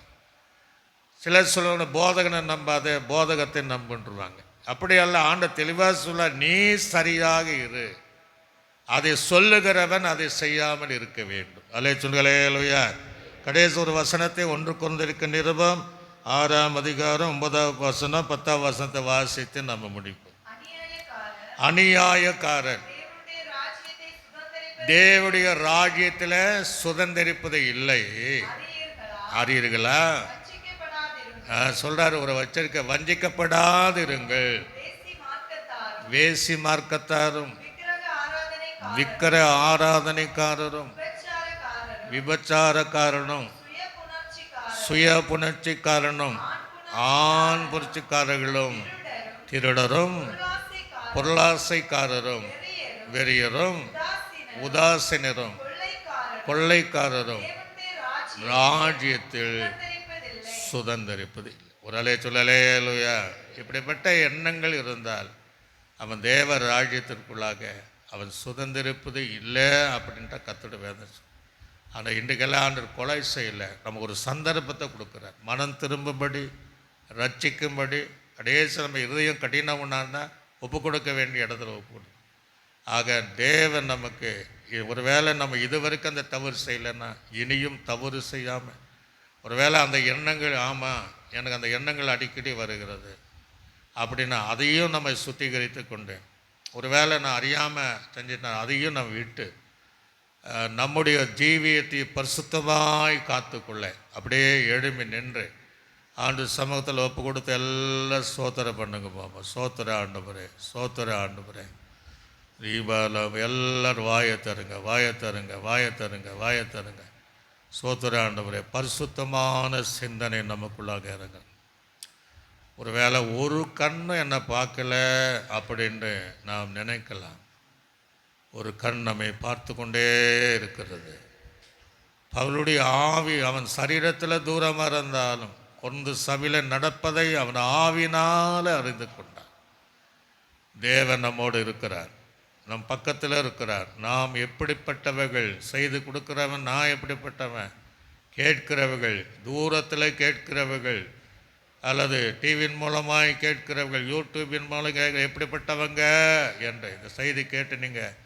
சிலர் சொல்லுவாங்க, போதகனை நம்பாத, போதகத்தை நம்புன்றுவாங்க. அப்படியல்ல, ஆண்ட தெளிவாக சொல்ல, நீ சரியாக இரு, அதை சொல்லுகிறவன் அதை செய்யாமல் இருக்க வேண்டும். அல்லே சொல்களே லூயா. கடைசி ஒரு வசனத்தை, 1 கொரிந்தியர் நிருபம் 6ஆம் அதிகாரம் 9ஆவது வசனம் 10ஆவது வசனத்தை வாசித்து நம்ம முடிப்போம். அநியாயக்காரன் தேவனுடைய ராஜ்யத்தில் சுதந்திரிப்பது இல்லை, அறியீர்களா? சொல்றாரு ஒரு வச்சிருக்க, வஞ்சிக்கப்படாதிருங்கள். வேசி மார்க்கத்தாரும், விக்கிர ஆராதனைக்காரரும், விபச்சாரக்காரனும், சுய புணர்ச்சிக்காரனும், ஆண் புரட்சிக்காரர்களும், திருடரும், பொருளாசைக்காரரும், வெறியரும், உதாசீனரும், கொள்ளைக்காரரும் ராஜ்யத்தில் சுதந்திரிப்பது இல்லை. ஒரு அலே சொல்லலே லூயா. இப்படிப்பட்ட எண்ணங்கள் இருந்தால் அவன் தேவ ராஜ்யத்திற்குள்ளாக அவன் சுதந்திரிப்பது இல்லை அப்படின்ட்டு கத்துட வேதம். ஆனால் இன்றைக்கெல்லாம் ஆண்டவர் கொலை செய்யலை, நமக்கு ஒரு சந்தர்ப்பத்தை கொடுக்குறார், மனம் திரும்பும்படி, ரட்சிக்கும்படி. கடைசி நம்ம இருதயம் கடினம் ஒன்றாருன்னா ஒப்பு கொடுக்க வேண்டிய இடத்துல ஒப்பு கொடுக்கும். ஆக தேவன் நமக்கு, ஒருவேளை நம்ம இதுவரைக்கும் அந்த தவறு செய்யலைன்னா இனியும் தவறு செய்யாமல், ஒருவேளை அந்த எண்ணங்கள், ஆமாம் எனக்கு அந்த எண்ணங்கள் அடிக்கடி வருகிறது அப்படின்னா அதையும் நம்ம சுத்திகரித்து கொண்டு, ஒருவேளை நான் அறியாமல் செஞ்சிட்டேன், அதையும் நம்ம விட்டு நம்முடைய ஜீவியத்தை பரிசுத்தமாய் காத்துக்கொள்ள அப்படியே எழும்பி நின்று ஆண்டு சமூகத்தில் ஒப்பு கொடுத்து எல்லாம் சோத்திரம் பண்ணுங்க மாமா. சோத்திர ஆண்டவரே, சோத்திர ஆண்டவரே. தீபாவளி எல்லோரும் வாயை தருங்க, வாயை தருங்க, வாயை தருங்க, வாயை தருங்க. சோத்திர ஆண்டவரே. பரிசுத்தமான சிந்தனை நமக்குள்ளாக இறங்க. ஒரு வேளை ஒரு கண்ணு என்னை பார்க்கல அப்படின்னு நாம் நினைக்கலாம், ஒரு கண் நம்மை பார்த்து கொண்டே இருக்கிறது. அவளுடைய ஆவி அவன் சரீரத்தில் தூரமாக இருந்தாலும் கொண்டு சபையில் நடப்பதை அவன் ஆவினால் அறிந்து கொண்டான். தேவன் நம்மோடு இருக்கிறார், நம் பக்கத்தில் இருக்கிறார். நாம் எப்படிப்பட்டவர்கள், செய்து கொடுக்கிறவன் நான் எப்படிப்பட்டவன், கேட்கிறவர்கள், தூரத்தில் கேட்கிறவர்கள் அல்லது டிவியின் மூலமாய் கேட்கிறவர்கள், யூடியூபின் மூலம் எப்படிப்பட்டவங்க என்ற இந்த செய்தி கேட்டு நீங்கள்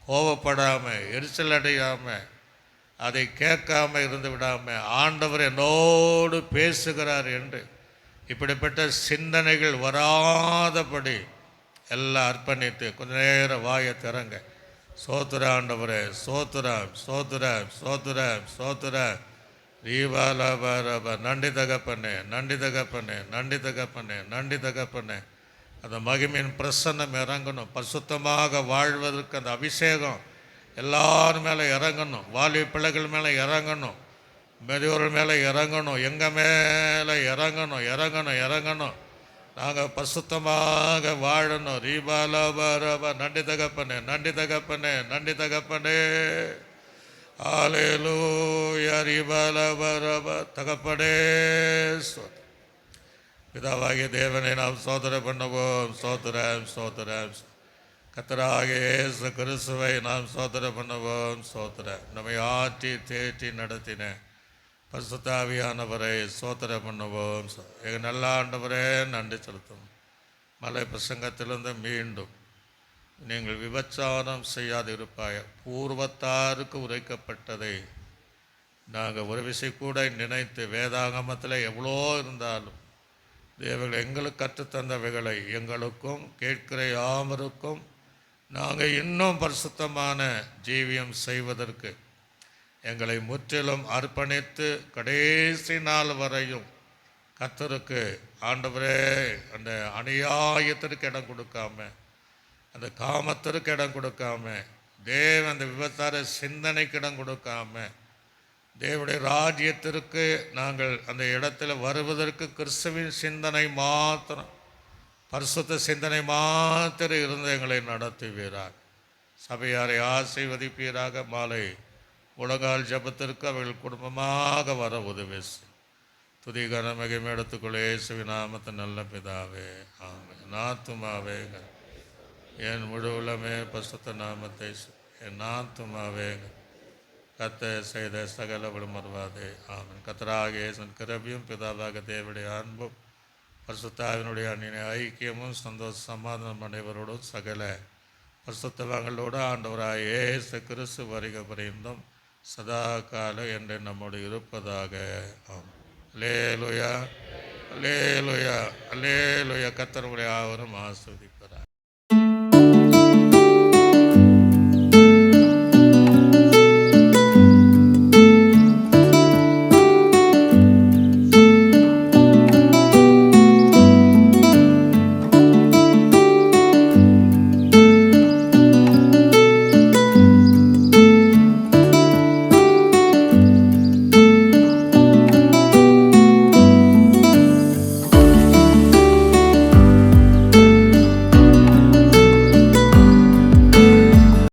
கோபப்படாமல், எரிச்சல் அடையாமல், அதை கேட்காமல் இருந்து விடாமல், ஆண்டவர் என்னோடு பேசுகிறார் என்று இப்படிப்பட்ட சிந்தனைகள் வராதபடி எல்லாம் அர்ப்பணித்து கொஞ்ச நேரம் வாயை திறங்க. சோத்திர ஆண்டவரே, சோத்திரம், சோத்திரம், சோத்திரம், சோத்திரம். தீபாலபரப. நன்றி தகப்பனே, நன்றி தகப்பனே, நன்றி தகப்பனே, நன்றி தகப்பனே. அந்த மகிமையின் பிரசன்னம் இறங்கணும், பரிசுத்தமாக வாழ்வதற்கு அந்த அபிஷேகம் எல்லாரும் மேலே இறங்கணும், வாலிப பிள்ளைகள் மேலே இறங்கணும், மெதியோர்கள் மேலே இறங்கணும், எங்கள் மேலே இறங்கணும், இறங்கணும், இறங்கணும். நாங்கள் பரிசுத்தமாக வாழணும். ரீபாலபரப. நன்றி தகப்பனே, நன்றி தகப்பனே, நன்றி தகப்பனே. ஹல்லேலூயா. ரீபாலபரப. தகப்பனே பிதாவாகிய தேவனை நாம் சோதனை பண்ணுவோம். சோதரம், சோதரம். கர்த்தராகிய இயேசு கிறிஸ்துவை நாம் சோதனை பண்ணுவோம். சோதரம். நம்மை ஆற்றி தேற்றி நடத்தின பரிசுத்த ஆவியானவரை சோதனை பண்ணுவோம். எங்கள் நல்ல ஆண்டவரே நன்றி செலுத்தும். மலை பிரசங்கத்திலிருந்து மீண்டும் நீங்கள் விபச்சாரம் செய்யாதிருப்பாய, பூர்வத்தாருக்கு உரைக்கப்பட்டதை நாங்கள் ஒரு விஷயம் கூட நினைத்து, வேதாகமத்தில் எவ்வளோ இருந்தாலும் தேவர்கள் எங்களுக்கு கற்றுத்தந்தவைகளை எங்களுக்கும் கேட்கிற யாவருக்கும் நாங்கள் இன்னும் பரிசுத்தமான ஜீவியம் செய்வதற்கு எங்களை முற்றிலும் அர்ப்பணித்து கடைசி நாள் வரையும் கர்த்தருக்கு ஆண்டவரே அந்த அநியாயத்திற்கு இடம் கொடுக்காம, அந்த காமத்திற்கு இடம் கொடுக்காம, அந்த விபச்சார சிந்தனைக்கு இடம் கொடுக்காம, தேவனுடைய ராஜ்யத்திற்கு நாங்கள் அந்த இடத்துல வருவதற்கு கிறிஸ்துவின் சிந்தனை மாத்திரம், பரிசுத்த சிந்தனை மாத்திரம் இருந்து எங்களை நடத்துவீராக. சபையாரை ஆசீர்வதிப்பீராக. மாலை முழங்கால் ஜபத்திற்கு அவர்கள் குடும்பமாக வர உதவி செய். துதி கனமகிமை எடுத்துக்கொள்ளே இயேசுவின் நாமத்தின் நல்ல பிதாவே, ஆமென். நாத்துமாவே என் முழு உள்ளமே பரிசுத்த நாமத்தை என் நாத்துமாவே கர்த்தர் செய்த சகல மறவாதே, ஆமென். கர்த்தராகிய இயேசுவின் கிருபையும் பிதாவாக தேவனுடைய அன்பும் பரிசுத்தாவினுடைய அன்னிய ஐக்கியமும் சந்தோஷ சமாதானம் அனைவரோடும் சகல பரிசுத்தவான்களோடு ஆண்டவராக இயேசு கிறிஸ்து வருகை பரிந்தும் சதா காலம் என்று நம்மோடு இருப்பதாக. ஆமென். அல்லேலூயா, அல்லேலூயா, அல்லேலூயா. கர்த்தர் உங்களை யாவரும் ஆசீர்வதிப்பார்.